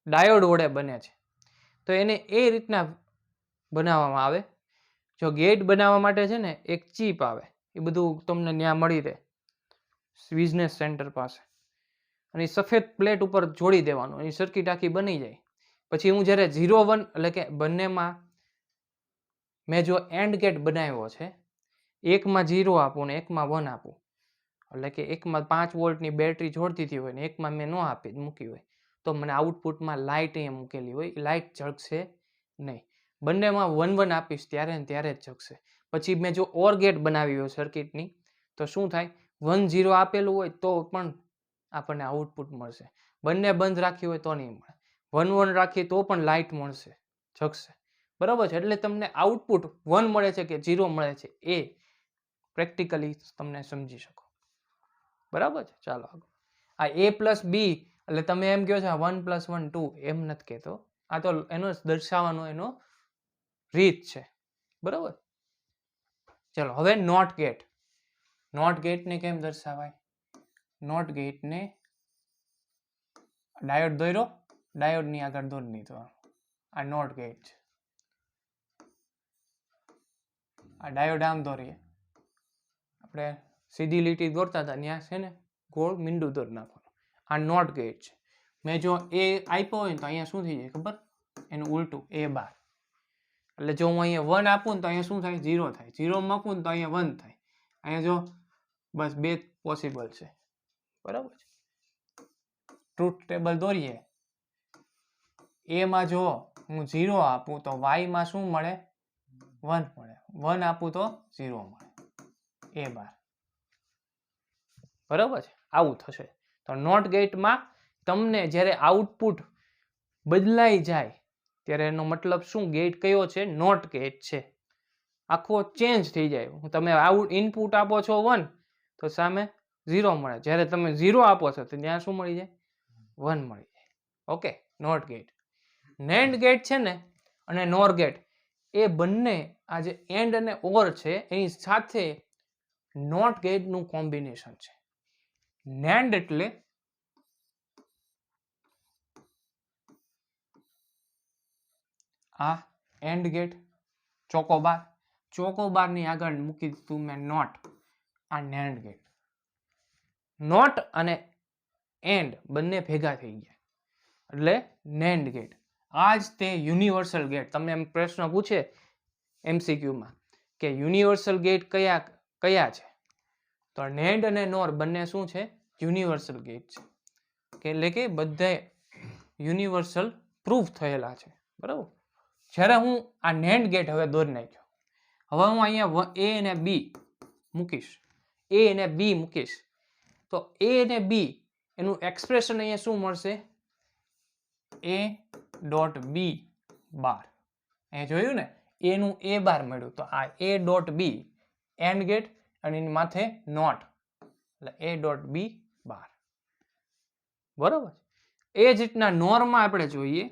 ડાયોડ વડે બને છે. તો એને એ રીતના બનાવવામાં આવે. જો ગેટ બનાવવા માટે છે ને એક ચીપ આવે, એ બધું તમને ત્યાં મળી રહે બિઝનેસ સેન્ટર પાસે, અને સફેદ પ્લેટ ઉપર જોડી દેવાનું, એની સર્કિટ આખી બની જાય. પછી હું જ્યારે 0 1 એટલે કે બંનેમાં મેં જો એન્ડ ગેટ બનાવ્યો છે, એકમાં 0 આપું ને એકમાં 1 આપું, એટલે કે એકમાં 5 વોલ્ટની બેટરી જોડતી હતી હોય ને એકમાં મેં ન મૂકી હોય, તો મને આઉટપુટમાં લાઇટ અહીંયા મૂકેલી હોય, લાઇટ ઝળકશે નહીં. બંનેમાં 1 1 આપીશ ત્યારે ને ત્યારે જ ઝળકશે. પછી મેં જો ઓર ગેટ બનાવી હોય સર્કિટની, તો શું થાય? 1 0 આપેલું હોય તો પણ આપણને આઉટપુટ મળશે. બંને બંધ રાખ્યું હોય તો નહીં મળે. 1 1 રાખીએ તો પણ લાઇટ મળશે, ઝળકશે. બરાબર છે? એટલે તમને આઉટપુટ 1 મળે છે કે 0 મળે છે એ પ્રેક્ટિકલી તમને સમજી શકો. બરાબર છે? ચાલો આગળ. આ A પ્લસ બી એટલે તમે એમ કહો છો 1 + 1 2, એમ નથી કહેતો. આ તો એનો દર્શાવવાનો એનો રીત છે. બરાબર? ચલો હવે નોટ ગેટ. નોટ ગેટને કેમ દર્શાવાય? નોટ ગેટને ડાયોડ દોર્યો, ડાયોડની આગળ દોરી દીધો. આ નોટ ગેટ છે. આ ડાયોડ આમ દોરીએ, આપણે સીધી લીટી દોરતા હતા ત્યાં છે ને ગોળ મીંડું દોરી નાખવાનું. આ નોટ ગેટ છે. મેં જો એ આપ્યો હોય ને તો અહીંયા શું થઈ જાય ખબર? એનું ઉલટું A12. એટલે જો હું અહીંયા 1 આપું ને તો અહીંયા શું થાય? 0 થાય. 0 મૂકું ને તો અહીંયા 1 થાય. અહીંયા જો બસ 2 પોસિબલ છે. બરાબર છે? ટ્રુથ ટેબલ દોરીએ. એમાં જો હું 0 આપું તો વાયમાં શું મળે? 1 મળે. 1 આપું તો 0 મળે. A12. બરાબર છે? આવું થશે. તો નોટ ગેટમાં તમને જ્યારે આઉટપુટ બદલાઈ જાય ત્યારે એનો મતલબ શું? ગેટ કયો છે? નોટ ગેટ છે. આખો ચેન્જ થઈ જાય. તમે ઇનપુટ આપો છો 1 તો સામે 0 મળે. જ્યારે તમે 0 આપો છો તો ત્યાં શું મળી જાય? 1 મળી જાય. Okay? Not gate. NAND gate છે ને અને નોર ગેટ, એ બંને આ જે એન્ડ અને ઓર છે એની સાથે નોટ ગેટનું કોમ્બિનેશન છે. નેન્ડ એટલે આ એન્ડ ગેટ, ચોકોબાર. ચોકોબારની આગળ મૂકી દીધું મેં નોટ. આ નેન્ડ ગેટ. નોટ અને એન્ડ બંને ભેગા થઈ ગયા એટલે નેન્ડ ગેટ. આ જ તે યુનિવર્સલ ગેટ. તમને એમ પ્રશ્ન પૂછે MCQમાં કે યુનિવર્સલ ગેટ કયા છે, તો નેન્ડ અને નોર બંને શું છે? યુનિવર્સલ ગેટ છે. એટલે કે બધા યુનિવર્સલ પ્રૂફ થયેલા છે. બરાબર? જ્યારે હું આ નેન્ડ ગેટ હવે દોરી નાખ્યો, હવે હું અહીંયા A અને B મૂકીશ, A અને B મૂકીશ, તો A અને B એનું એક્સપ્રેશન અહીંયા શું મળશે? A.B બાર. અહીંયા જોયું ને, A નું A12 મળ્યું, તો આ A.B એન્ડ ગેટ અને એની માથે નોટ એટલે A.B બાર. બરોબર? એ જ રીતના નોરમાં આપણે જોઈએ.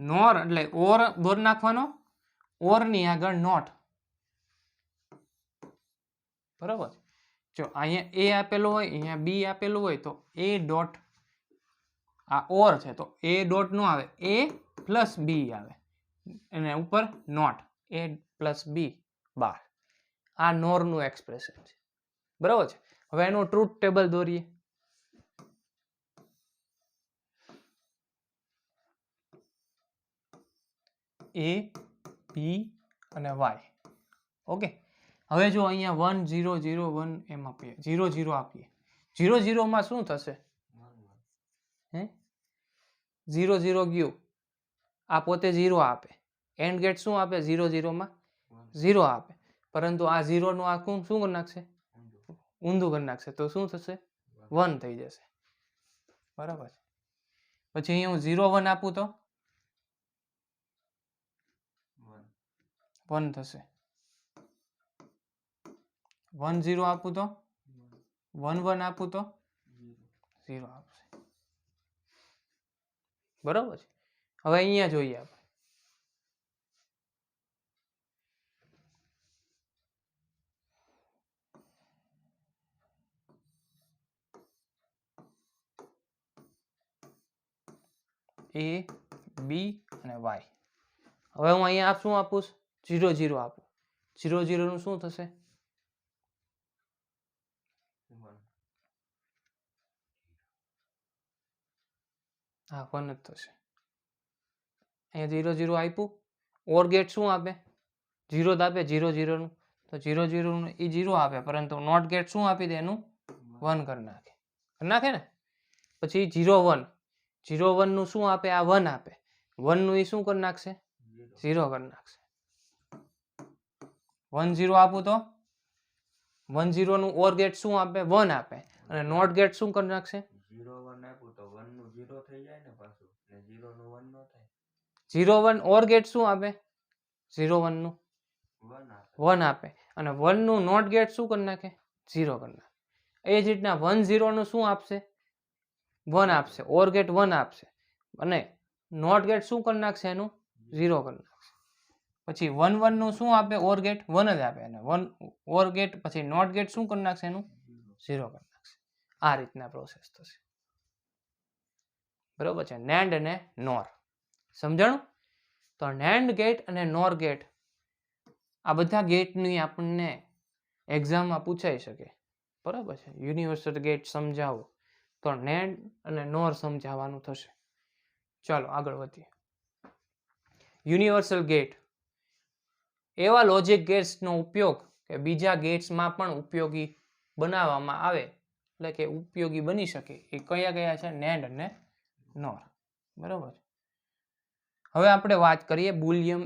નોર એટલે ઓર દોર નાખવાનો, ઓરની આગળ નોટ. બરોબર? જો અહીંયા A આપેલું હોય, અહીંયા B આપેલું હોય તો A ડોટ, આ ઓર છે તો A ડોટ નો આવે, A પ્લસ B આવે, અને ઉપર નોટ, A પ્લસ બી 12. આ નોરનું એક્સપ્રેશન છે, બરાબર છે. હવે એનું ટ્રુથ ટેબલ દોરીએ. એ, બી અને વાય. ઓકે, હવે જો અહીંયા 1 0 0 1 એમ આપીએ, 0 0 આપીએ, 0 0 માં શું થશે? હે 0 0 ગયું, આ પોતે 0 આપે. એન્ડ ગેટ શું આપે? 0 0 માં 0 આપે, પરંતુ આ 0 નું આ શું કરી નાખશે? ઊંધું કરી નાખશે, તો શું થશે? 1 થઈ જશે, બરાબર. પછી અહીંયા હું 0 1 આપું તો 1 થશે. 1 0 આપું તો 1 1 આપું તો 0 આપશે, બરાબર છે. હવે અહીંયા જોઈએ આપણે. એ, બી અને વાય. હવે હું અહીંયા શું આપું? 0 0 આપું. 0 0 નું શું થશે? હા 1 જ થશે. અહીંયા 0 0 આપ્યું. ઓર ગેટ શું આપે? 0 જ આપે. 0 0 નું તો 0 0 નું એ 0 આપે, પરંતુ નોટ ગેટ શું આપી દે? એનું 1 કરી નાખે. કરી નાખે ને. પછી 0 1, 0 1 નું શું આપે? આ 1 આપે. 1 નું એ શું કરી નાખશે? 0 કરી નાખશે. 1 0 આપું તો 1 0 નું ઓર ગેટ શું આપે? 1 આપે, અને નોટ ગેટ શું કરી નાખશે? 0 1 આપું તો 1 નું 0 થઈ જાય ને પાછું, ને 0 નું 1 નો થાય. 0 1 ઓર ગેટ શું આપે? 0 1 નું 1 આપે, અને 1 નું નોટ ગેટ શું કરી નાખે? 0 કરી નાખે. એ જ રીતના 1 0 નું શું આપશે? 1 આપશે. ઓર ગેટ 1 આપશે, અને નોટ ગેટ શું કરી નાખશે? એનું 0 કરી નાખશે. પછી 1 1 નું શું આપે? ઓર ગેટ 1 જ આપે, અને 1 ઓર ગેટ પછી નોટ ગેટ શું કરી નાખશે? એનું 0 કરી નાખશે. આ રીતના પ્રોસેસ થશે, બરોબર છે. નેન્ડ અને નોર સમજાણું? તો નેન્ડ ગેટ અને નોર ગેટ, આ બધા ગેટની આપણને એક્ઝામમાં પૂછાઈ શકે, બરાબર છે. યુનિવર્સલ ગેટ સમજાવો તો નેન્ડ અને નોર સમજાવવાનું થશે. ચાલો આગળ વધીએ. યુનિવર્સલ ગેટ એવા લોજિક ગેટ્સનો ઉપયોગ કે બીજા ગેટ્સમાં પણ ઉપયોગી બનાવવામાં આવે, એટલે કે ઉપયોગી બની શકે. એ કયા કયા છે? નેન્ડ અને નોર, બરાબર. હવે આપણે વાત કરીએ બુલિયન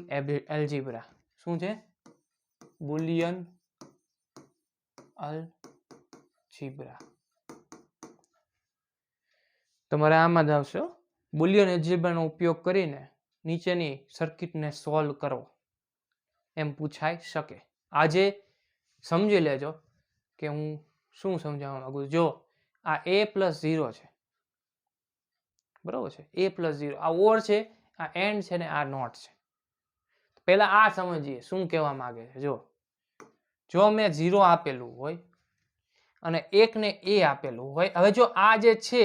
એલ્જીબ્રા. શું છે? Boolean algebra. તમારે આમાં જ આવશે. બુલિયન એલ્જીબ્રાનો ઉપયોગ કરીને નીચેની સર્કિટને સોલ્વ કરો એમ પૂછાઈ શકે. આજે સમજી લેજો કે હું શું સમજાવવા માંગુ છું. જો આ a પ્લસ 0 છે, બરોબર છે. a પ્લસ 0 આ ઓર છે, આ એન્ડ છે, ને આ નોટ છે. પહેલા આ સમજીએ શું કહેવા માંગે છે. જો મેં 0 આપેલું હોય અને 1 ને a આપેલું હોય, હવે જો આ જે છે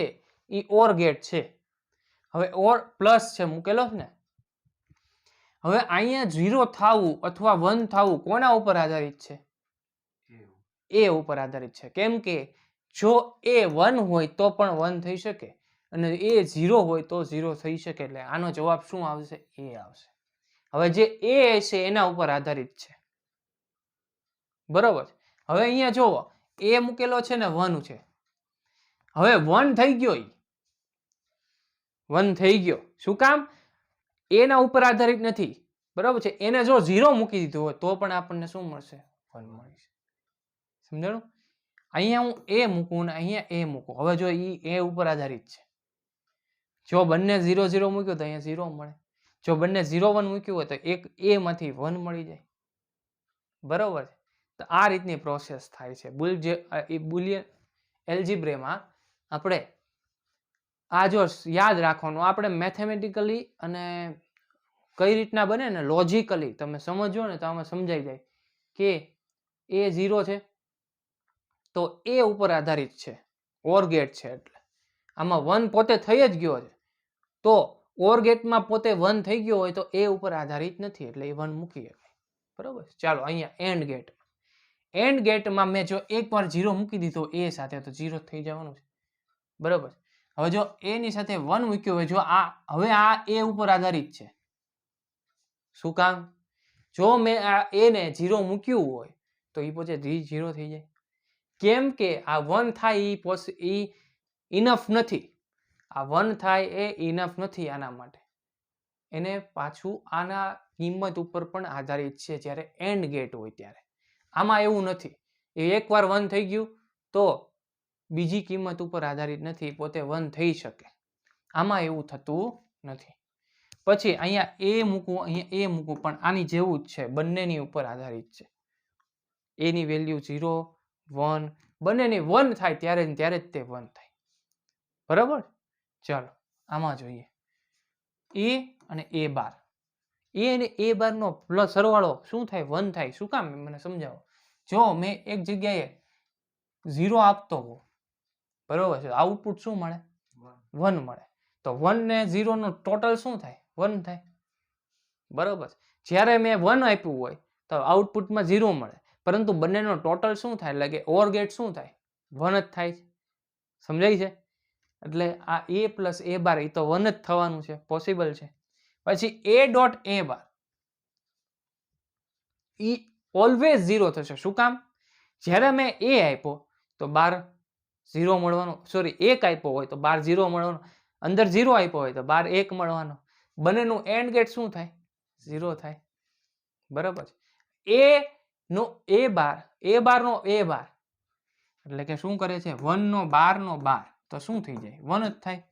એ ઓર ગેટ છે, હવે ઓર પ્લસ છે મૂકેલો છે ને, હવે અહીંયા 0 થવું અથવા 1 થવું કોના ઉપર આધારિત છે? a ઉપર આધારિત છે. કેમ કે જો a 1 હોય તો પણ 1 થઈ શકે, અને a 0 હોય તો 0 થઈ શકે. એટલે આનો જવાબ શું આવશે? a આવશે. હવે જે a છે એના ઉપર આધારિત છે, બરોબર. હવે અહીંયા જોવો a મૂકેલો છે ને 1 છે. હવે 1 થઈ ગયો, 1 થઈ ગયો. શું કામ? એના ઉપર આધારિત નથી, બરોબર છે. એને જો 0 મૂકી દીધું હોય તો પણ આપણને શું મળશે? 1 મળશે. સમજાણું? અહીંયા હું a મૂકું ને અહીંયા a મૂકું, હવે જો એ ઉપર આધારિત છે. જો બંને 0 0 મૂક્યું તો અહીંયા 0 મળે. જો બંને 0 1 મૂક્યું હોય તો એક a માંથી 1 મળી જાય, બરોબર છે. તો આ રીતની પ્રોસેસ થાય છે બુલિયન એલ્જીબ્રામાં. આપણે આ જો યાદ રાખવાનું, આપણે મેથેમેટિકલી અને કઈ રીતના બને ને લોજિકલી તમે સમજો ને તો આમાં સમજાઈ જાય કે a 0 છે તો a ઉપર આધારિત છે, ઓર ગેટ છે, એટલે આમાં 1 પોતે થઈ જ ગયો છે. તો ઓર ગેટમાં પોતે 1 થઈ ગયો હોય તો a ઉપર આધારિત નથી, એટલે એ 1 મૂકી શકાય. બરોબર. ચાલો અહીંયા એન્ડ ગેટ. એન્ડ ગેટમાં મેં જો એકવાર 0 મૂકી દીધો એ સાથે તો 0 થઈ જવાનું છે. બરોબર. હવે જો a ની સાથે 1 મૂક્યો હોય, જો હવે આ a ઉપર આધારિત છે. શું કામ? જો મેં આ a ને 0 મૂક્યું હોય તો એ પોતે 0 થઈ જાય. કેમ કે આ 1 થાય એ ઇનફ નથી. આ 1 થાય એ ઇનફ નથી આના માટે. એને પાછું આના કિંમત ઉપર પણ આધારિત છે જ્યારે એન્ડ ગેટ હોય ત્યારે. આમાં એવું નથી. એ એકવાર 1 થઈ ગયું તો બીજી કિંમત ઉપર આધારિત નથી, પોતે 1 થઈ શકે. આમાં એવું થતું નથી. પછી અહીંયા a મૂકવું, અહીંયા a મૂકવું, પણ આની જેવું જ છે, બંનેની ઉપર આધારિત છે. a ની વેલ્યુ 0 1 બંનેની 1 થાય ત્યારે જ તે 1 થાય. બરાબર. ચાલો આમાં જોઈએ a અને a બાર. a અને a બાર નો પ્લસ સરવાળો શું થાય? 1 થાય. શું કામ? મને સમજાવો. જો મેં એક જગ્યાએ 0 આપતો હોઉં, બરોબર છે, આઉટપુટ શું મળે? 1 મળે. તો 1 ને 0 નો ટોટલ શું થાય? 1 થાય. બરોબર. જ્યારે મેં 1 આપ્યું હોય તો આઉટપુટમાં 0 મળે, પરંતુ બંનેનો ટોટલ શું થાય? એટલે કે ઓર ગેટ શું થાય? 1 જ થાય. સમજાય છે? એટલે આ a પ્લસ a બાર એ તો 1 જ થવાનું છે, પોસિબલ છે. પછી a dot a bar E always 0 થશે. શું કામ? જ્યારે મેં a આપ્યો તો બાર 0 મળવાનો, સોરી 1 આપ્યો હોય તો બાર 0 મળવાનો, અંદર 0 આપ્યો હોય તો બાર 1 મળવાનો. બંનેનું એન્ડ ગેટ શું થાય? 0 થાય. બરાબર. a no a bar no a બાર એટલે કે શું કરે છે? 1 નો 12 નો 12 તો શું થઈ જાય? 1 જ થાય.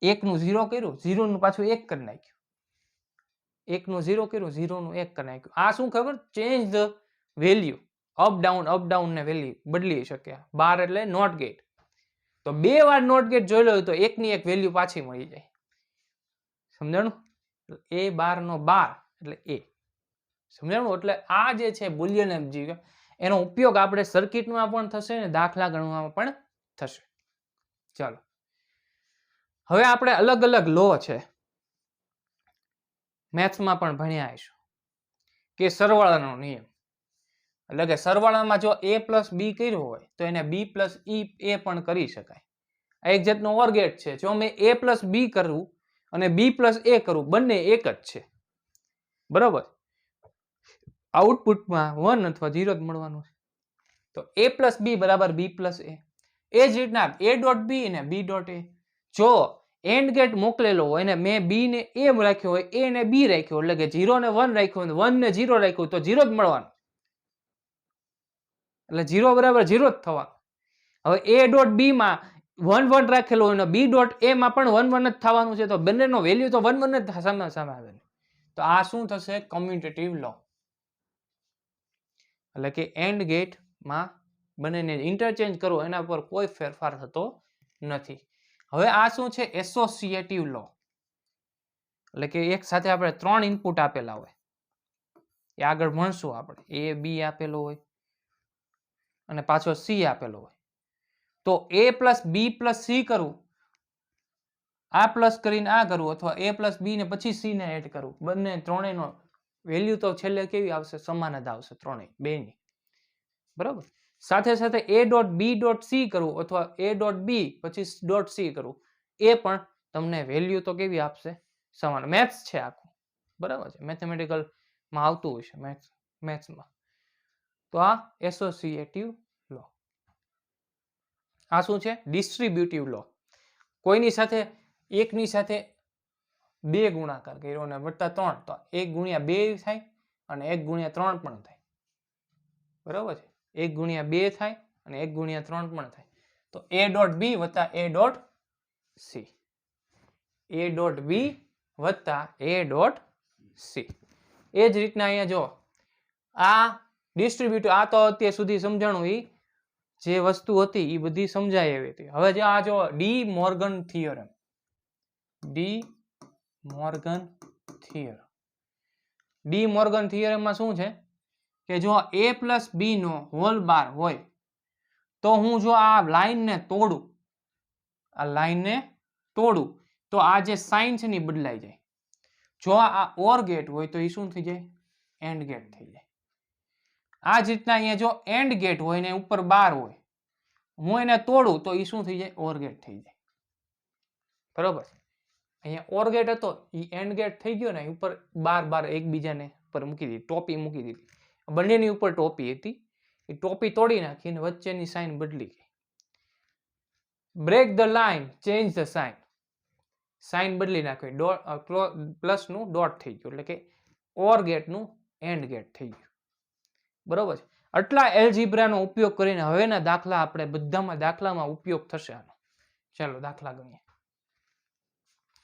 1 નું 0 કર્યું, 0 નું પાછું 1 કરી નાખ્યું. 1 નું 0 કર્યું, 0 નું 1 કરી નાખ્યું. આ શું ખબર? Change the value. Up down ને વેલ્યુ બદલી શકે. 12 એટલે નોટ ગેટ. તો 2 વાર નોટ ગેટ જોઈ લો તો 1 ની 1 વેલ્યુ પાછી મળી જાય. સમજાણું? a બાર નો 12 એટલે a. સમજાણું? એટલે આ જે છે બુલિયન એલ્જીબ્રા, એનો ઉપયોગ આપણે સર્કિટમાં પણ થશે ને દાખલા ગણવામાં પણ થશે. ચાલો હવે આપણે અલગ અલગ લો છે મેથ્સમાં પણ ભણ્યા આવીશું કે સરવાળાનો નિયમ. એટલે કે સરવાળામાં જો a પ્લસ b કર્યું હોય તો એને b પ્લસ a પણ કરી શકાય. આ એક જાતનો ઓર ગેટ છે. જો મેં a પ્લસ b કરું અને b પ્લસ a કરું, બંને એક જ છે. બરોબર. આઉટપુટમાં 1 અથવા 0 જ મળવાનું છે. તો a પ્લસ b બરાબર b પ્લસ a. એ જ રીતના a ડોટ b અને b ડોટ a. જો એન્ડ ગેટ મોકલેલો હોય અને મેં b ને a રાખ્યો હોય, a ને b રાખ્યો, એટલે કે 0 ને 1 રાખ્યો, 1 ને 0 રાખ્યું, તો 0 જ મળવાનું. એટલે 0 બરાબર 0 જ થવાનું. હવે a ડોટ b માં 1 1 રાખેલો હોય અને b ડોટ a માં પણ 1 1 જ થવાનું છે, તો બંનેનો વેલ્યુ તો 1 1 જ સામે આવે. તો આ શું થશે? કમ્યુટેટિવ લો. એટલે કે એન્ડ ગેટમાં બંનેને ઇન્ટરચેન્જ કરો, એના પર કોઈ ફેરફાર થતો નથી. હવે આ શું છે? એસોસિએટિવ લો. એટલે કે એક સાથે આપણે 3 ઇનપુટ આપેલા હોય, એ આગળ ભણશું આપણે. a b આપેલો હોય અને પાછો c આપેલો હોય, તો a plus b plus c કરવું, આ પ્લસ કરીને આ કરવું, અથવા a પ્લસ b ને પછી c ને એડ કરવું, બંને ત્રણેયનો વેલ્યુ તો છેલ્લે કેવી આવશે? સમાન જ આવશે ત્રણેય બેની. બરાબર. સાથે સાથે a dot b dot c કરવું અથવા a ડોટ b પછી ડોટ c કરવું, એ પણ તમને વેલ્યુ તો કેવી આપશે? સમાન. મેથ્સ છે આખું. બરાબર છે. મેથેમેટિકલ માં આવતું હોય છે મેથ્સમાં. તો આ એસોસિએટિવ લો. આ શું છે? ડિસ્ટ્રીબ્યુટિવ લો. કોઈની સાથે એકની સાથે 2 ગુણાકાર કર્યો અને વત્તા 3, તો 1 ગુણ્યા 2 થાય અને 1 ગુણ્યા 3 પણ થાય. બરાબર છે. 1 ગુણ્યા 2 થાય અને 1 ગુણ્યા 3 પણ થાય. તો a ડોટ b વત્તા a dot c. a dot b વત્તા a ડોટ c. એ જ રીતના અહીંયા જો આ ડિસ્ટ્રીબ્યુટિવ, આ તો અત્યાર સુધી સમજાણું, એ જે વસ્તુ હતી એ બધી સમજાય એવી હતી. હવે જો આ જો De Morgan theorem. De Morgan થિયરમમાં શું છે કે જો a પ્લસ b નો હોલ બાર હોય તો હું જો આ લાઈનને તોડું, તો આ જે સાઇન છે ને બદલાઈ જાય. જો આ ઓર ગેટ હોય તો એ શું થઈ જાય? એન્ડ ગેટ થઈ જાય. આ જ રીતના અહીંયા જો એન્ડ ગેટ હોય ને ઉપર બાર હોય, હું એને તોડું તો એ શું થઈ જાય? ઓર ગેટ થઈ જાય. બરોબર. અહીંયા ઓર ગેટ હતો એ એન્ડ ગેટ થઈ ગયો ને, ઉપર બાર એકબીજાને ઉપર મૂકી દીધી, ટોપી મૂકી દીધી. બંનેની ઉપર ટોપી હતી, એ ટોપી તોડી નાખીને વચ્ચેની સાઇન બદલી ગઈ. Break the line, change the sign. Sign બદલી નાખી, પ્લસ નું ડોટ થઈ ગયું, એટલે કે ઓર ગેટ નું એન્ડ ગેટ થઈ ગયું. બરોબર છે. આટલા એલ્જીબ્રાનો ઉપયોગ કરીને હવેના દાખલા આપણે બધામાં દાખલામાં ઉપયોગ થશે આનો. ચાલો દાખલા ગણીએ.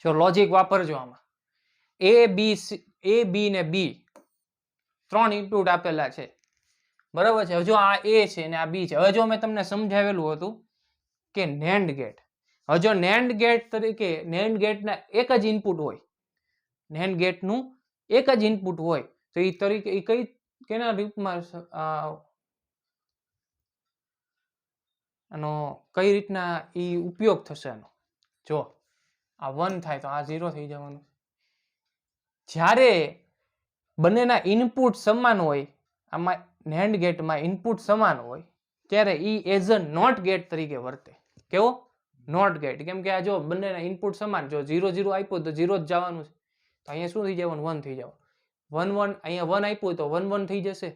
જો લોજિક વાપરજો આમાં. એ બી ને બી 3 ઇનપુટ આપેલા છે. બરાબર છે. જો આ એ છે ને આ બી છે. હવે જો મેં તમને સમજાવેલું હતું કે નેન્ડ ગેટ. હવે જો નેન્ડ ગેટ તરીકે નેન્ડ ગેટના એક જ ઇનપુટ હોય, નેન્ડ ગેટનું એક જ ઇનપુટ હોય તો એ તરીકે એ કઈ કેના રૂપમાં આનો કઈ રીતના એ ઉપયોગ થશે આનો? જો આ 1 થાય તો આ 0 થઈ જવાનું. જ્યારે બંનેના ઇનપુટ સમાન હોય, આમાં નેન્ડ ગેટમાં ઇનપુટ સમાન હોય ત્યારે ઈ એઝ અ નોટ ગેટ તરીકે વર્તે. કેવો? Not gate. કેમ કે આ જો બંનેના ઇનપુટ સમાન, જો 0 0 આપ્યું તો 0 જ જવાનું છે, તો અહીંયા શું થઈ જવાનું? 1 થઈ જવાનું. 1 1 અહીંયા 1 આપ્યું તો 1 1 થઈ જશે,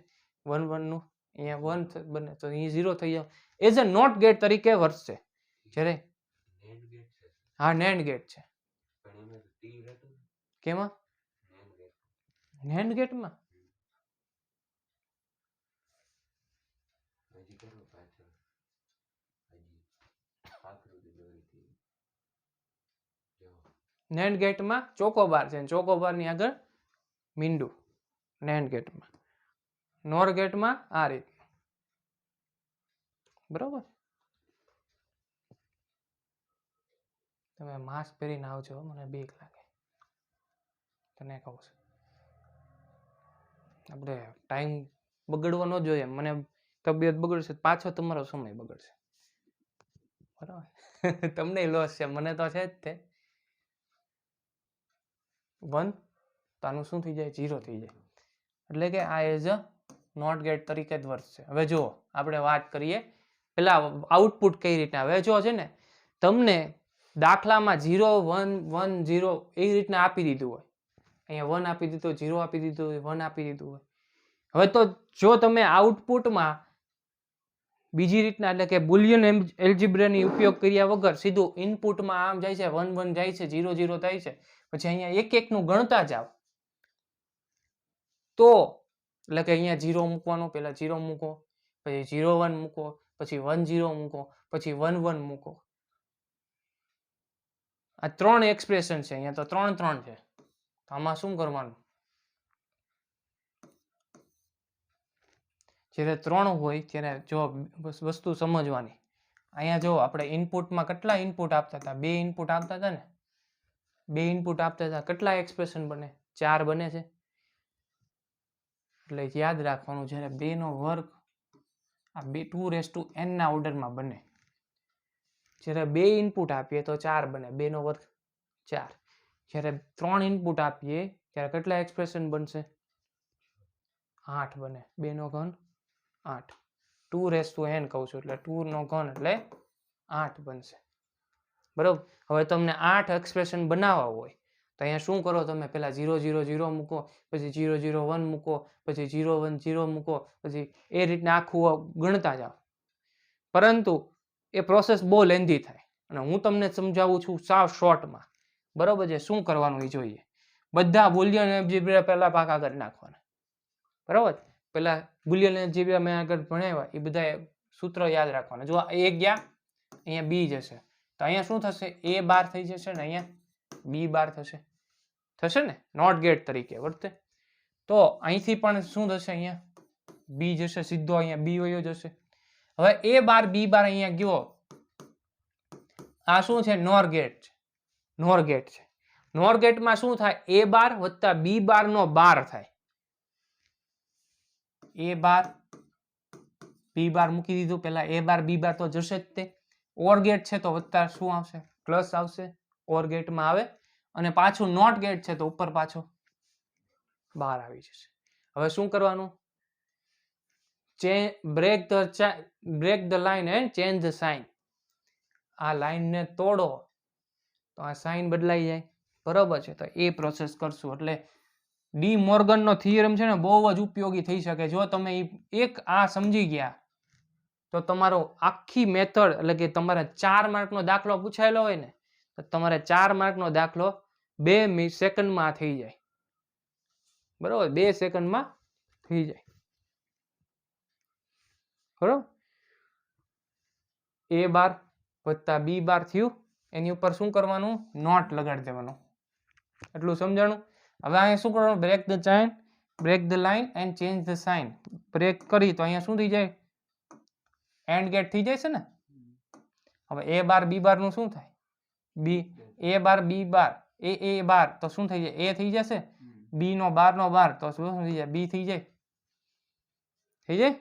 1 1 નું અહીંયા 1 બને તો અહીં 0 થઈ જાય. એઝ અ નોટ ગેટ તરીકે વર્તશે. જ્યારે હા નેન્ડ ગેટ છે. કેમાં? નેન્ડ ગેટમાં નેન્ડ ગેટમાં ચોકોબાર છે, ચોકોબાર ની આગળ મીંડું. નેન્ડ ગેટમાં. નોર ગેટમાં આ રીત. બરોબર. તમે માસ્ક પહેરીને આવજો, મને બીક લાગે. તને કહું છું, આપણે ટાઈમ બગડવો ન જોઈએ. મને તબિયત બગડશે પાછો તમારો સમય બગડશે. બરાબર. તમને લોસ છે, મને તો છે જ તે. 1 તો આનું શું થઈ જાય? 0 થઈ જાય. એટલે કે આ એઝ અ નોટ ગેટ તરીકે જ વર્તશે. હવે જો આપણે વાત કરીએ પેલા આઉટપુટ કઈ રીતના. હવે જો છે ને તમને દાખલામાં 0 1 1 0 એ રીતના આપી દીધું હોય, અહીંયા 1 આપી દીધું, 0 આપી દીધું હોય, 1 આપી દીધું હોય. હવે તો જો તમે આઉટપુટમાં બીજી રીતના, એટલે કે બુલિયન એલ્જીબ્રાની ઉપયોગ કર્યા વગર સીધું ઇનપુટમાં આમ જાય છે, 1 1 જાય છે, 0 0 થાય છે, પછી અહીંયા એક એક નું ગણતા જાવ તો, એટલે કે અહીંયા 0 મૂકવાનો, પહેલા 0 મૂકો, પછી 0 1 મૂકો, પછી 1 0 મૂકો, પછી 1 1 મૂકો. આ 3 એક્સપ્રેશન છે. અહીંયા તો 3 3 છે. તો આમાં શું કરવાનું? જ્યારે 3 હોય ત્યારે જો વસ્તુ સમજવાની. અહીંયા જો આપણે ઇનપુટમાં કેટલા ઇનપુટ આપતા હતા? 2 ઇનપુટ આપતા હતા ને. 2 ઇનપુટ આપતા હતા, કેટલા એક્સપ્રેશન બને? 4 બને છે. એટલે યાદ રાખવાનું, જ્યારે 2 નો વર્ગ આ 2n ના ઓર્ડરમાં બને. જ્યારે 2 ઇનપુટ આપીએ તો 4 બને, 2 નો વર્ગ 4. જ્યારે 3 ઇનપુટ આપીએ ત્યારે કેટલા એક્સપ્રેશન બનશે? 8 બને. 2 નો ઘન 8. 2n કહું છું, એટલે 2 નો ઘન એટલે 8 બનશે. બરોબર. હવે તમને 8 એક્સપ્રેશન બનાવવા હોય તો અહીંયા શું કરો? તમે પેલા 0 0 0 મૂકો, પછી 0 0 1 મૂકો, પછી 0 1 0 મૂકો, પછી એ રીતના આખું ગણતા જાઓ. પરંતુ એ પ્રોસેસ બહુ લેન્ધી થાય અને હું તમને સમજાવું છું સાવ શોર્ટમાં. બરોબર છે? શું કરવાનું એ જોઈએ. બધા બુલિયન એલ્જીબ્રા પહેલા પાકા કરી નાખવાના. બરોબર. પેલા બુલિયન એલ્જીબ્રા મેં આગળ ભણાવ્યા એ બધા સૂત્ર યાદ રાખવાના. જો a ગયા, અહીંયા b જશે, તો અહીંયા શું થશે? a બાર થઈ જશે ને અહીંયા b બાર થશે. થશે ને? નોટ ગેટ તરીકે વર્તે. તો અહીંથી પણ શું થશે? અહીંયા b જશે, સીધો અહીંયા b વયો જશે. હવે a બાર b બાર અહીંયા ગયો, આ શું છે? નોર ગેટ છે. નોર ગેટ છે. નોર ગેટમાં શું થાય? a બાર વત્તા b બાર નો બાર થાય. a બાર b બાર મૂકી દીધું. પેલા a બાર b બાર તો જશે જ તે. ઓર ગેટ છે તો વત્તા શું આવશે? પ્લસ આવશે. ઓર ગેટમાં આવે. અને પાછું નોટ ગેટ છે તો ઉપર પાછો બાર આવી જશે. હવે શું કરવાનું? Break the line and change the sign. આ લાઈનને તોડો તો આ સાઇન બદલાઈ જાય. બરોબર છે, તો એ પ્રોસેસ કરશું. એટલે ડી મોર્ગનનો થિયરમ છે ને બહુ જ ઉપયોગી થઈ શકે. જો તમે એક આ સમજી ગયા તો તમારો આખી મેથડ, એટલે કે તમારે 4 માર્કનો દાખલો પૂછાયેલો હોય ને તો તમારે 4 માર્કનો દાખલો 2 સેકન્ડમાં થઈ જાય. બરોબર, 2 સેકન્ડમાં થઈ જાય. બરોબર, a બાર વત્તા b બાર થયું, એની ઉપર શું કરવાનું? નોટ લગાડી દેવાનું. એટલું સમજાણું? હવે અહીંયા શું કરવાનું? Break the line and change the sign. Break કરી તો અહીંયા શું થઈ જાય? એન્ડ ગેટ થઈ જાય છે ને. હવે a બાર b બાર નું શું થાય? a bar b bar a બાર તો શું થઈ જાય? a થઈ જશે. b નો બાર નો બાર તો શું થઈ જાય? b થઈ જાય. થઈ જાય.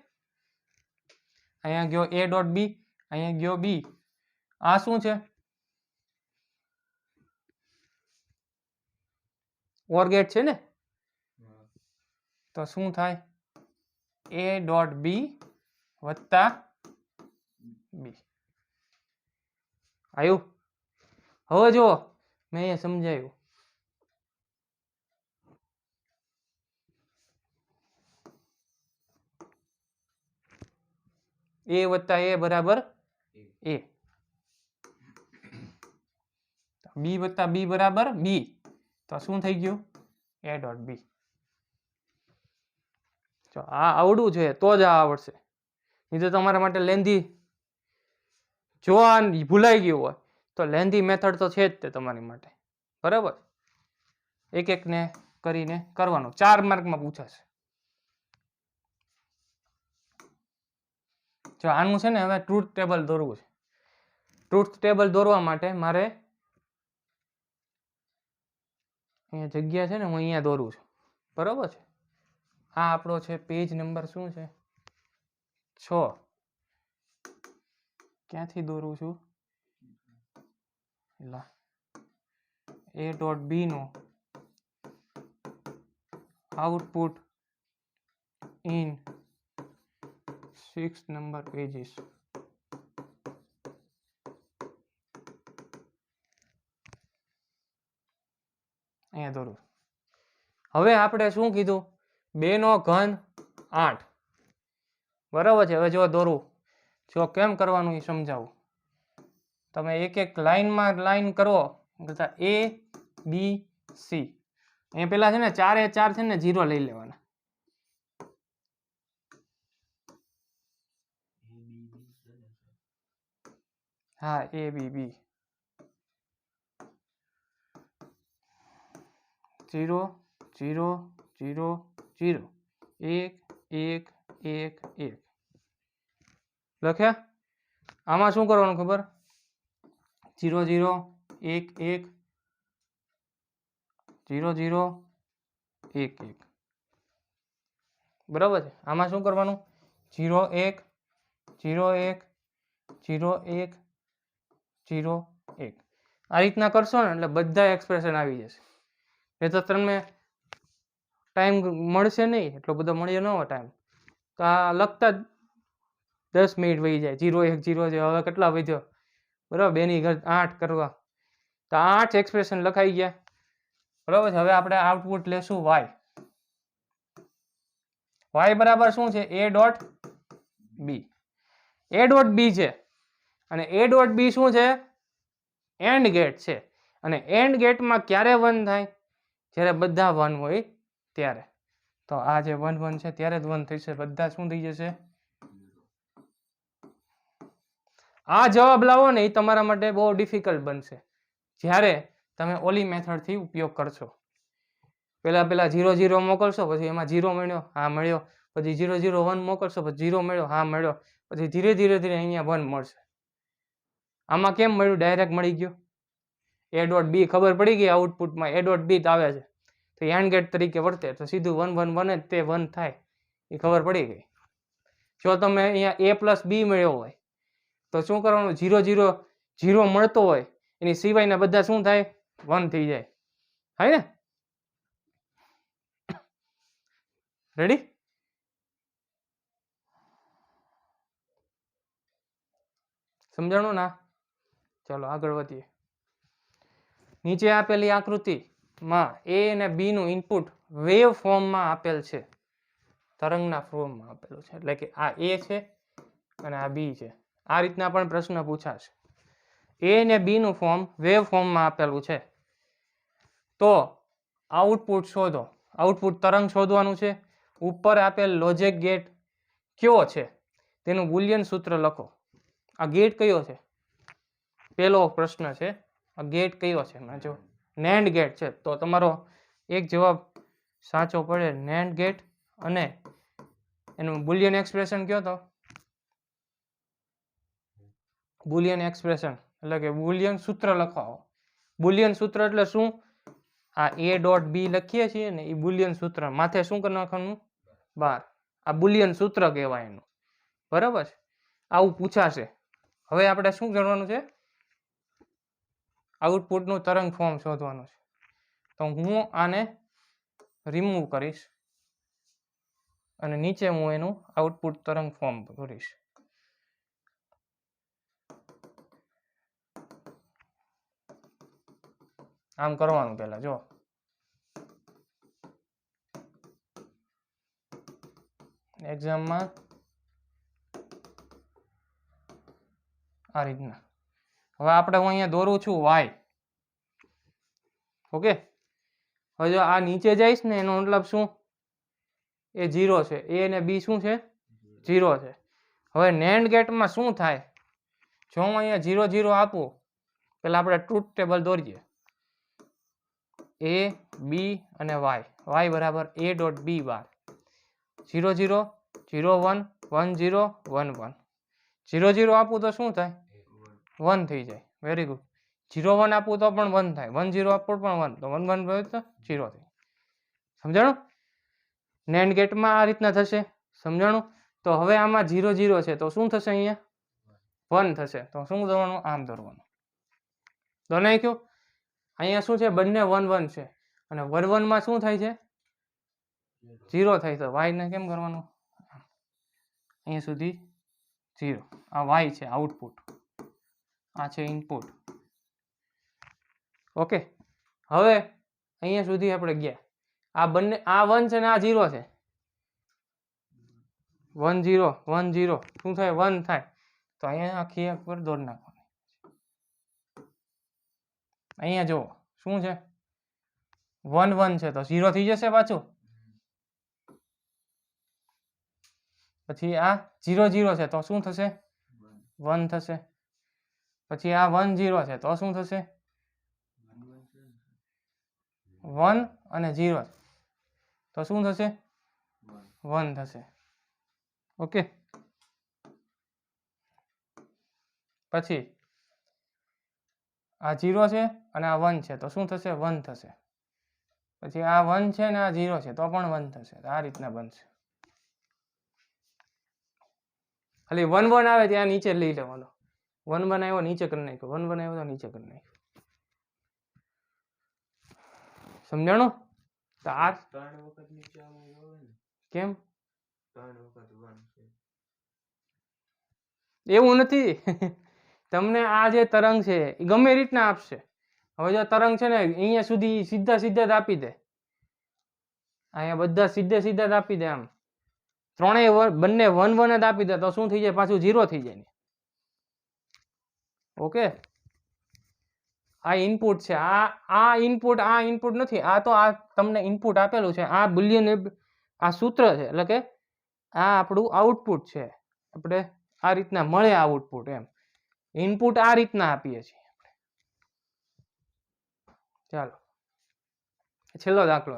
અહીંયા ગયો a ડોટ b, અહીંયા ગયો b. આ શું છે? ઓર ગેટ છે ને. તો શું થાય? a ડોટ b વત્તા b. આવ્યું? હવે જો મેં અહીંયા સમજાયું. a વત્તા a બરાબર a, b વત્તા b બરાબર b. તો શું થઈ ગયું? a dot b. જો આ આવડવું જોઈએ તો જ આ આવડશે. નહીં તો તમારા માટે લેન્ધી, જો આ ભૂલાઈ ગયું હોય તો લેન્ધી મેથડ તો છે જ તે તમારી માટે. બરાબર, એક એકને કરીને કરવાનું. 4 માર્કમાં પૂછાશે. જો આનું છે ને હવે ટ્રુથ ટેબલ દોરવું છે. ટ્રુથ ટેબલ દોરવા માટે મારે અહીંયા જગ્યા છે ને, હું અહીંયા દોરું છું. બરોબર છે. આ આપણો છે પેજ નંબર શું છે? 6. ક્યાંથી દોરું છું? a ડોટ b નો આઉટપુટ ઇન 6 નંબર પેજીસ. અહીંયા દોરું. હવે આપણે શું કીધું? 2 નો ઘન 8. બરાબર છે. હવે જો દોરું, જો કેમ કરવાનું એ સમજાવું. તમે એક એક લાઈનમાં લાઈન કરો. a b c. અહીંયા પેલા છે ને 4 એ 4 છે ને 0 લઈ લેવાના. હા, a b b 0 0 0 0 1 1 1 1 લખ્યા. આમાં શું કરવાનું ખબર? 0 0 1 1 0 0 1 1. બરાબર છે. આમાં શું કરવાનું? 0 1 0 1 0 1 0 1. આ રીતના કરશો ને એટલે બધા એક્સપ્રેશન આવી જશે. એ તો તમને ટાઈમ મળશે નહીં, એટલો બધો મળ્યો ન હોય ટાઈમ. તો આ લખતા જ 10 મિનિટ વહી જાય. 0 1 0 છે. હવે કેટલા વધ્યો? બરાબર, 2 ની ઘર 8 કરવા. તો 8 એક્સપ્રેશન લખાઈ ગયા. બરાબર છે. હવે આપણે આઉટપુટ લેશું y. y બરાબર શું છે? a dot b. a dot b છે અને a ડોટ b શું છે? એન્ડ ગેટ છે. અને એન્ડ ગેટમાં ક્યારે 1 થાય? જ્યારે બધા 1 હોય ત્યારે. તો આ જે 1 1 છે ત્યારે જ 1 થશે. બધા શું થઈ જશે? આ જવાબ લાવો ને એ તમારા માટે બહુ ડિફિકલ્ટ બનશે જ્યારે તમે ઓલી મેથડથી ઉપયોગ કરશો. પેલા 0 0 મોકલશો, પછી એમાં 0 મળ્યો, હા મળ્યો. પછી 0 0 1 મોકલશો, પછી 0 મળ્યો, હા મળ્યો. પછી ધીરે ધીરે ધીરે અહીંયા 1 મળશે. આમાં કેમ મળ્યું? ડાયરેક્ટ મળી ગયું. a ડોટ b ખબર પડી ગઈ. આઉટપુટમાં a ડોટ b આવે છે તો એન્ડ ગેટ તરીકે વર્તે તો સીધું 1 1 1 જ તે 1 થાય એ ખબર પડી ગઈ. જો તમે અહીંયા a પ્લસ b મળ્યો હોય તો શું કરવાનું? 0 0 0 મળતો હોય એની સિવાયના બધા શું થાય? 1 થઈ જાય. થાય ને? રેડી? સમજાણું ના? ચાલો આગળ વધીએ. નીચે આપેલી આકૃતિમાં A અને B નું ઇનપુટ વેવ ફોર્મમાં આપેલ છે. તરંગના ફોર્મમાં આપેલું છે. એટલે કે આ A છે અને આ B છે. આ રીતના પણ પ્રશ્ન પૂછાશે. A અને B નું ફોર્મ વેવ ફોર્મમાં આપેલું છે. તો આઉટપુટ શોધો. આઉટપુટ તરંગ શોધવાનું છે. ઉપર આપેલ લોજિક ગેટ કયો છે તેનું બુલિયન સૂત્ર લખો. આ ગેટ કયો છે? પહેલો પ્રશ્ન છે. આ ગેટ કયો છે? જો NAND ગેટ છે. તો તમારો એક જવાબ સાચો પડે, NAND ગેટ. અને એનું બુલિયન એક્સપ્રેશન કયો તો? બુલિયન એક્સપ્રેશન એટલે કે બુલિયન સૂત્ર લખાવો. બુલિયન સૂત્ર એટલે શું? આ A.B લખીએ છીએ ને એ બુલિયન સૂત્ર માથે શું કરી નાખવાનું? 12. આ બુલિયન સૂત્ર કહેવાય એનું. બરાબર છે? આવું પૂછાશે. હવે આપણે શું કરવાનું છે? આઉટપુટનું તરંગ ફોર્મ શોધવાનું છે. તો હું આને રિમૂવ કરીશ અને નીચે હું એનું આઉટપુટ તરંગ ફોર્મ કરીશ. આમ કરવાનું પહેલા જો. એક્ઝામમાં આ રીતના. હવે આપણે હું અહીંયા દોરું છું y. ઓકે. હવે જો આ નીચે જઈશ ને એનો મતલબ શું? એ 0 છે. A અને B શું છે? 0 છે. હવે NAND ગેટમાં શું થાય? જો હું અહીંયા 0 0 આપું, પેલા આપણે ટ્રુથ ટેબલ દોરીએ. A, B અને y. y બરાબર A.B બાર. 0 0 0 1 1 0 1 1. 0 0 આપું તો શું થાય? 1 થઈ જાય. Very good. 0 1 આપું તો પણ 1 થાય. 1 0 આપું પણ 1. તો 1 1 તો 0 થાય. સમજાણું? NAND ગેટમાં આ રીતના થશે. સમજાણું? તો હવે આમાં 0 0 છે તો શું થશે? અહીંયા 1 થશે. તો શું કરવાનું? આમ દોરવાનું. તો નાખ્યું. અહીંયા શું છે? બંને 1 1 છે અને 1 1 માં શું થાય છે? 0 થાય. તો y ને કેમ કરવાનું? અહીંયા સુધી 0. આ y છે આઉટપુટ, આ છે ઇનપુટ. ઓકે. હવે અહીંયા સુધી આપણે ગયા. આ બંને આ 1 છે ને આ 0 છે. 1 0 1 0 શું થાય? 1 થાય. તો અહીંયા આખી એક પર દોડ નાખવાની. અહીંયા જુઓ શું છે? 1 1 છે તો 0 થઈ જશે પાછું. પછી આ 0 0 છે તો શું થશે? 1 થશે. પછી આ 1 0 છે તો શું થશે? 1 અને 0 તો શું થશે? 1 થશે. ઓકે. પછી આ 0 છે અને આ 1 છે તો શું થશે? 1 થશે. પછી આ 1 છે ને આ 0 છે તો પણ 1 થશે. આ રીતના બનશે. ખાલી 1 1 આવે ત્યાં નીચે લઈ લેવાનો. 1 1 આવ્યો નીચે કરી નાખ્યો. 1 1 આવ્યો તો નીચે કરી નાખ્યો. સમજાણું? તો આ 3 વખત નીચે આવવું જોઈએ ને. કેમ? 3 વખત 1 છે. એવું નથી. તમને આ જે તરંગ છે એ ગમે રીતના આપશે. હવે જો તરંગ છે ને અહીંયા સુધી સીધા સીધા જ આપી દે, અહીંયા બધા સીધે સીધા જ આપી દે, આમ ત્રણેય બંને 1 1 જ આપી દે તો શું થઈ જાય? પાછું 0 થઈ જાય. ઓકે. આ ઇનપુટ છે. આ ઇનપુટ નથી. આ તો આ તમને ઇનપુટ આપેલું છે. આ બુલિયન આ સૂત્ર છે. એટલે કે આ આપણું આઉટપુટ છે. આપણે આ રીતના મળે આઉટપુટ. એમ ઇનપુટ આ રીતના આપીએ છીએ. ચાલો છેલ્લો દાખલો.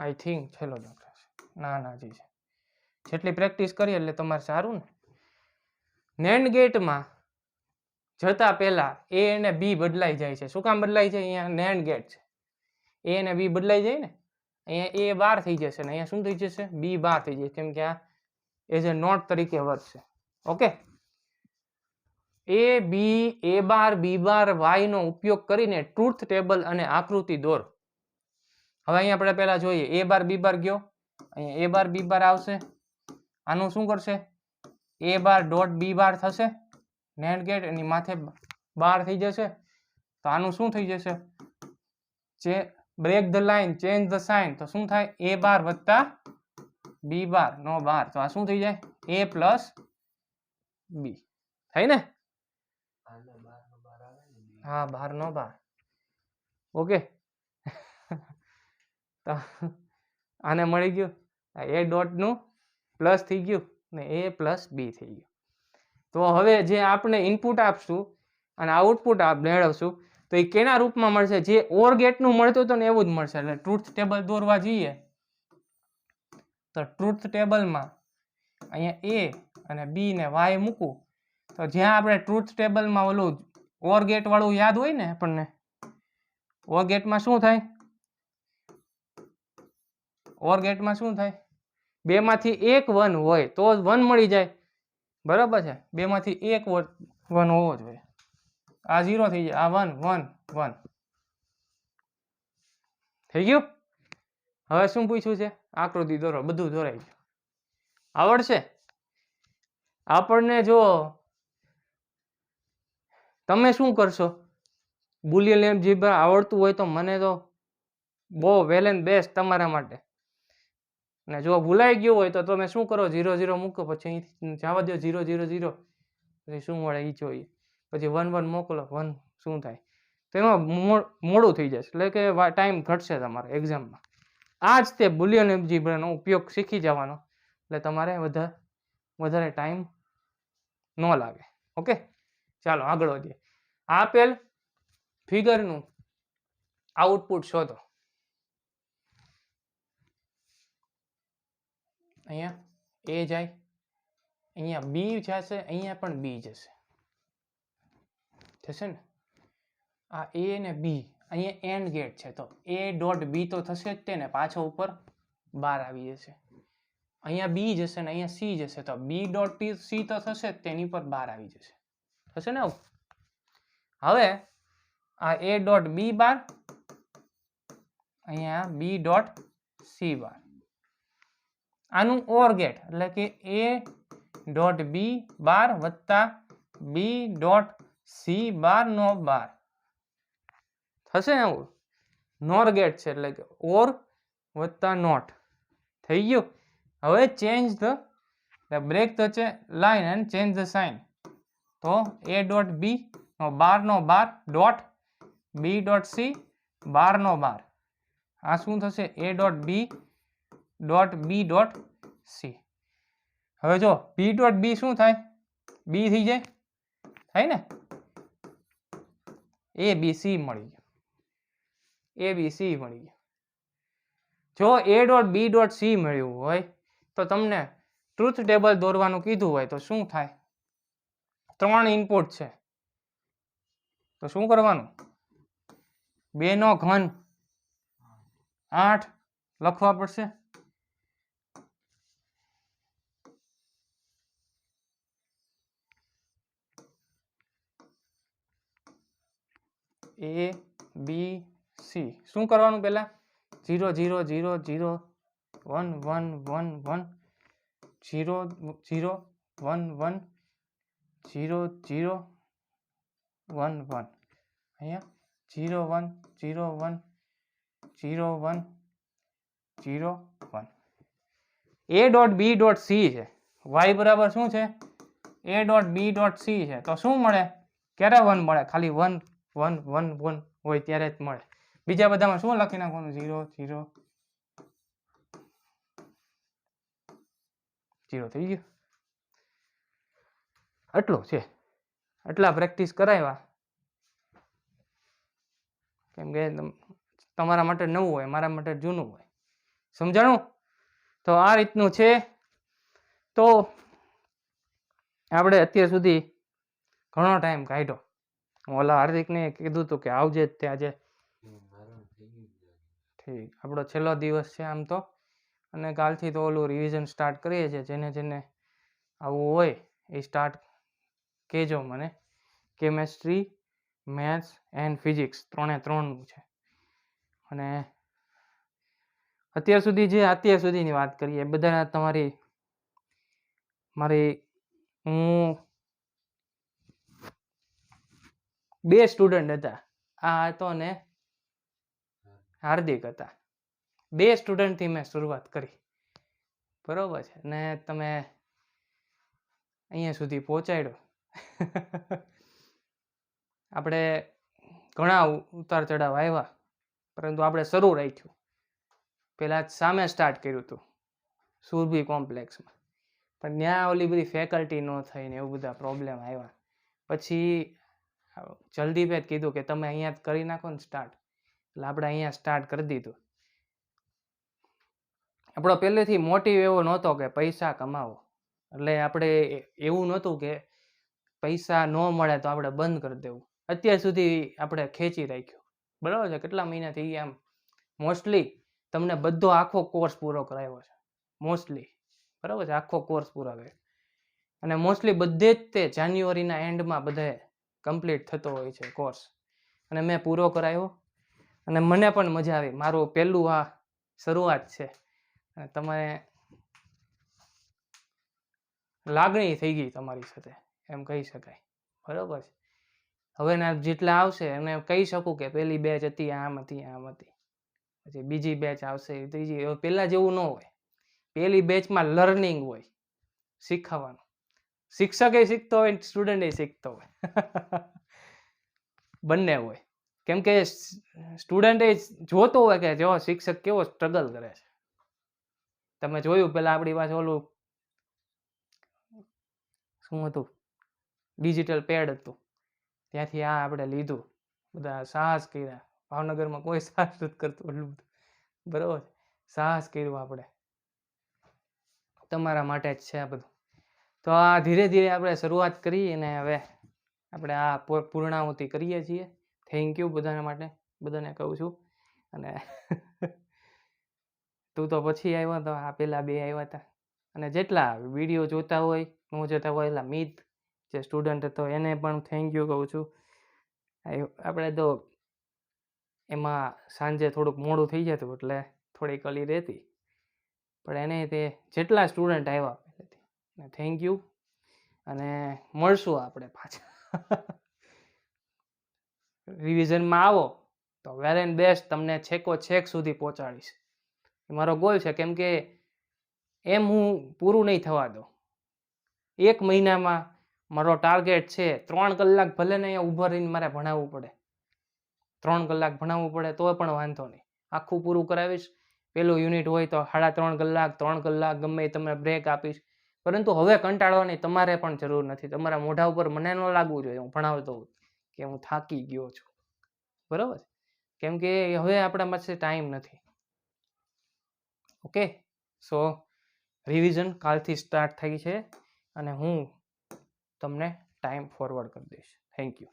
આઈ થિંક છેલ્લો દાખલો છે. ના જી છે. જેટલી પ્રેક્ટિસ કરીએ એટલે તમારે સારું ને. NAND ગેટમાં જતા પહેલા A અને B બદલાઈ જાય છે. શું કામ બદલાય છે? અહીંયા NAND ગેટ છે. A અને B બદલાઈ જાય ને. અહીંયા A બાર થઈ જશે ને અહીંયા શું થઈ જશે? B બાર થઈ જશે. કેમ કે આ એઝ એ નોટ તરીકે વર્તશે. Okay. A bar B bar Y નો ઉપયોગ કરીને ટ્રુથ ટેબલ અને આકૃતિ દોર. હવે અહીંયા આપણે પહેલા જોઈએ A બાર B બાર ગયો અહીંયા એ બાર બી બાર આવશે, આનું શું કરશે એ બાર ડોટ બી બાર થશે નેટ ગેટ, એની માથે બાર થઈ જશે, તો આનું શું થઈ જશે break the line change the sign, તો શું થાય એ બાર વત્તા બી બાર નો બાર, તો આ શું થઈ જાય એ પ્લસ બી થાય ને, આને 12 નો 12 આવે ને બી. હા 12 નો 12 ઓકે. તો આને મળી ગયું એ ડોટ નું પ્લસ થઈ ગયું ને એ પ્લસ બી થઈ ગયું. તો હવે જે આપણે ઇનપુટ આપશું અને આઉટપુટ મેળવશું તો એ કેના રૂપમાં મળશે, જે ઓર ગેટનું મળતું હતું ને એવું જ મળશે. એટલે ટ્રુથ ટેબલ દોરવા જઈએ તો ટ્રુથ ટેબલમાં અહીંયા એ અને બી ને વાય મૂકું, તો જ્યાં આપણે ટ્રુથ ટેબલમાં ઓલું ઓર ગેટ વાળું યાદ હોય ને આપણને, ઓર ગેટમાં શું થાય, ઓર ગેટમાં શું થાય બેમાંથી એક 1 હોય તો જ 1 મળી જાય, બરાબર છે, બેમાંથી એક 1 હોવો જોઈએ, આ 0 થઈ જાય, આ 1 1 1 થઈ ગયું. હવે શું પૂછ્યું છે આકૃતિ દોરો, બધું દોરાઈ ગયું, આવડશે આપણને. જો તમે શું કરશો બુલિયન એલ્જેબ્રા આવડતું હોય તો મને તો બહુ વેલ એન્ડ બેસ્ટ તમારા માટે, અને જો ભૂલાઈ ગયું હોય તો તમે શું કરો 0 0 મૂકો, પછી જવા દો 0 0 0, પછી શું મળે એ જોઈએ, પછી 1 1 મોકલો 1 શું થાય, તો એમાં મોડું થઈ જશે, એટલે કે ટાઈમ ઘટશે તમારે એક્ઝામમાં. આ જ તે બુલિયન એલ્જેબ્રાનો ઉપયોગ શીખી જવાનો, એટલે તમારે વધારે ટાઈમ ન લાગે. ઓકે ચાલો આગળ વધીએ. આપેલ ફિગરનું આઉટપુટ શોધો. અહીંયા એ જાય, અહીંયા બી જશે, અહીંયા પણ બી જશે ને, આ એ ને બી અહીંયા એન્ડ ગેટ છે તો એ ડોટ બી તો થશે જ તે ને, પાછો ઉપર 12 આવી જશે, અહીંયા બી જશે ને અહીંયા સી જશે તો બી ડોટ સી તો થશે જ, તેની પર 12 આવી જશે, થશે ને આવું. હવે આ એ ડોટ બી બાર, અહીંયા બી ડોટ સી બાર, આનું ઓર ગેટ એટલે કે એ ડોટ બી બાર વત્તા બી ડોટ સી બાર નો 12 થશે ને આવું. નોર ગેટ છે એટલે કે ઓર વત્તા નોટ થઈ ગયું. હવે change the break the line and change the sign, તો એ ડોટ બી નો 12 નો 12 ડોટ બી ડોટ સી 12 નો 12, આ શું થશે A dot B dot C. હવે જો બી ડોટ બી શું થાય બી થઈ જાય, થાય ને, એ બી સી મળી ગયું, એ બી સી મળી ગયું. જો A dot B dot C મળ્યું હોય તો તમને ટ્રુથ ટેબલ દોરવાનું કીધું હોય તો શું થાય, 3 ઇનપુટ છે તો શું કરવાનું 2 નો ઘન 8 લખવા પડશે, એ બી સી. શું કરવાનું પહેલા 0 0 0 0 1 1 1 1 0 0 1 1 0 0 1 1, અહીંયા 0 1 0 1 0 1 0 1. A dot B dot C છે, વાય બરાબર શું છે A dot B dot C છે, તો શું મળે ક્યારે 1 મળે, ખાલી 1 1 1 1 હોય ત્યારે જ મળે, બીજા બધામાં શું લખી નાખવાનું 0 0 0 થઈ ગયું. આટલું છે, આટલા પ્રેક્ટિસ કરાવ્યા, કેમ કે તમારા માટે નવું હોય, મારા માટે જૂનું હોય, સમજાણું. તો આ રીતનું છે. તો આપણે અત્યાર સુધી ઘણો ટાઈમ કાઢ્યો, ઓલા હાર્દિકને કીધું હતું કે આવજે જ તે આજે, ઠીક આપણો છેલ્લો દિવસ છે આમ તો, અને કાલથી તો ઓલું રિવિઝન સ્ટાર્ટ કરીએ છીએ, જેને આવું હોય એ સ્ટાર્ટ કહેજો મને. કેમેસ્ટ્રી, મેથ્સ એન્ડ ફિઝિક્સ 3 નું છે, અને અત્યાર સુધીની વાત કરીએ બધા હું 2 સ્ટુડન્ટ હતા. આ હતો ને હાર્દિક હતા. 2 સ્ટુડન્ટથી મેં શરૂઆત કરી, બરોબર છે, ને તમે અહીંયા સુધી પહોંચાડ્યો. આપણે ઘણા ઉતાર ચઢાવ આવ્યા, પરંતુ આપણે શરૂ રાખ્યું. પહેલાં સામે સ્ટાર્ટ કર્યું હતું સુરભી કોમ્પ્લેક્સમાં, પણ ત્યાં ઓલી બધી ફેકલ્ટી ન થઈ ને એવું બધા પ્રોબ્લેમ આવ્યા. પછી જલ્દીભાઈ કીધું કે તમે અહીંયા જ કરી નાખો ને સ્ટાર્ટ, એટલે આપણે અહીંયા સ્ટાર્ટ કરી દીધું. આપણો પહેલેથી મોટિવ એવો નહોતો કે પૈસા કમાવો, એટલે આપણે એવું નહોતું કે પૈસા ન મળે તો આપણે બંધ કરી દેવું. અત્યાર સુધી આપણે ખેંચી રાખ્યું, બરાબર છે. કેટલા મહિના થઈ ગયા? આમ મોસ્ટલી તમને બધો આખો કોર્સ પૂરો કરાવ્યો છે, મોસ્ટલી, બરાબર છે, આખો કોર્સ પૂરો કર્યો. અને મોસ્ટલી બધે જ તે જાન્યુઆરીના એન્ડમાં બધે કમ્પ્લીટ થતો હોય છે કોર્સ, અને મેં પૂરો કરાવ્યો. અને મને પણ મજા આવી. મારું પહેલું આ શરૂઆત છે, અને તમારે લાગણી થઈ ગઈ તમારી સાથે, એમ કહી શકાય, બરાબર છે. હવેના જેટલા આવશે એને કહી શકું કે પહેલી બેચ હતી આમ હતી, પછી બીજી બેચ આવશે, ત્રીજી. પહેલાં જેવું ન હોય. પહેલી બેચમાં લર્નિંગ હોય, શીખવાનું. શિક્ષકે શીખતો હોય, સ્ટુડન્ટે શીખતો હોય. બંને હોય. કેમ કે સ્ટુડન્ટે જોતો હોય કે જો શિક્ષક કેવો સ્ટ્રગલ કરે છે. તમે જોયું પેલા આપણી પાસે ઓલું શું હતું, ડિજિટલ પેડ હતું, ત્યાંથી આ આપણે લીધું, બધા સાહસ કર્યા. ભાવનગરમાં કોઈ સાહસ નથી કરતું એટલું બધું, બરાબર. સાહસ કર્યું આપણે, તમારા માટે જ છે આ બધું. તો આ ધીરે ધીરે આપણે શરૂઆત કરી, અને હવે આપણે આ પૂર્ણાહુતિ કરીએ છીએ. થેન્ક યુ બધાના માટે, બધાને કહું છું. અને તું તો પછી આવ્યો તો, આ પહેલા 2 આવ્યા હતા. અને જેટલા વિડીયો જોતા હોય, ન જોતા હોય, એટલા મિત જે સ્ટુડન્ટ હતો એને પણ થેન્ક યુ કહું છું. આપણે તો એમાં સાંજે થોડુંક મોડું થઈ જતું એટલે થોડી કલી રહેતી, પણ એને તે જેટલા સ્ટુડન્ટ આવ્યા પહેલેથી થેન્ક યુ. અને મળશું આપણે પાછા. રિવિઝનમાં આવો તો વેર એન્ડ બેસ્ટ, તમને છેક સુધી પહોંચાડીશ. મારો ગોલ છે. કેમ કે એમ હું પૂરું નહીં થવા દઉં. 1 મહિનામાં મારો ટાર્ગેટ છે 3 કલાક ભલે ને અહીંયા ઊભા રહીને મારે ભણાવવું પડે, 3 કલાક ભણાવવું પડે તો પણ વાંધો નહીં, આખું પૂરું કરાવીશ. પેલું યુનિટ હોય તો 3.5 કલાક, 3 કલાક ગમે તમને બ્રેક આપીશ. પરંતુ હવે કંટાળવાની તમારે પણ જરૂર નથી. તમારા મોઢા ઉપર મને ન લાગવું જોઈએ હું ભણાવતો હોઉં કે હું થાકી ગયો છું, બરાબર. કેમ કે હવે આપણા પાસે ટાઈમ નથી. ઓકે, સો રિવિઝન કાલથી સ્ટાર્ટ થઈ છે, અને હું તમને ટાઈમ ફોરવર્ડ કરી દઈશ. Thank you.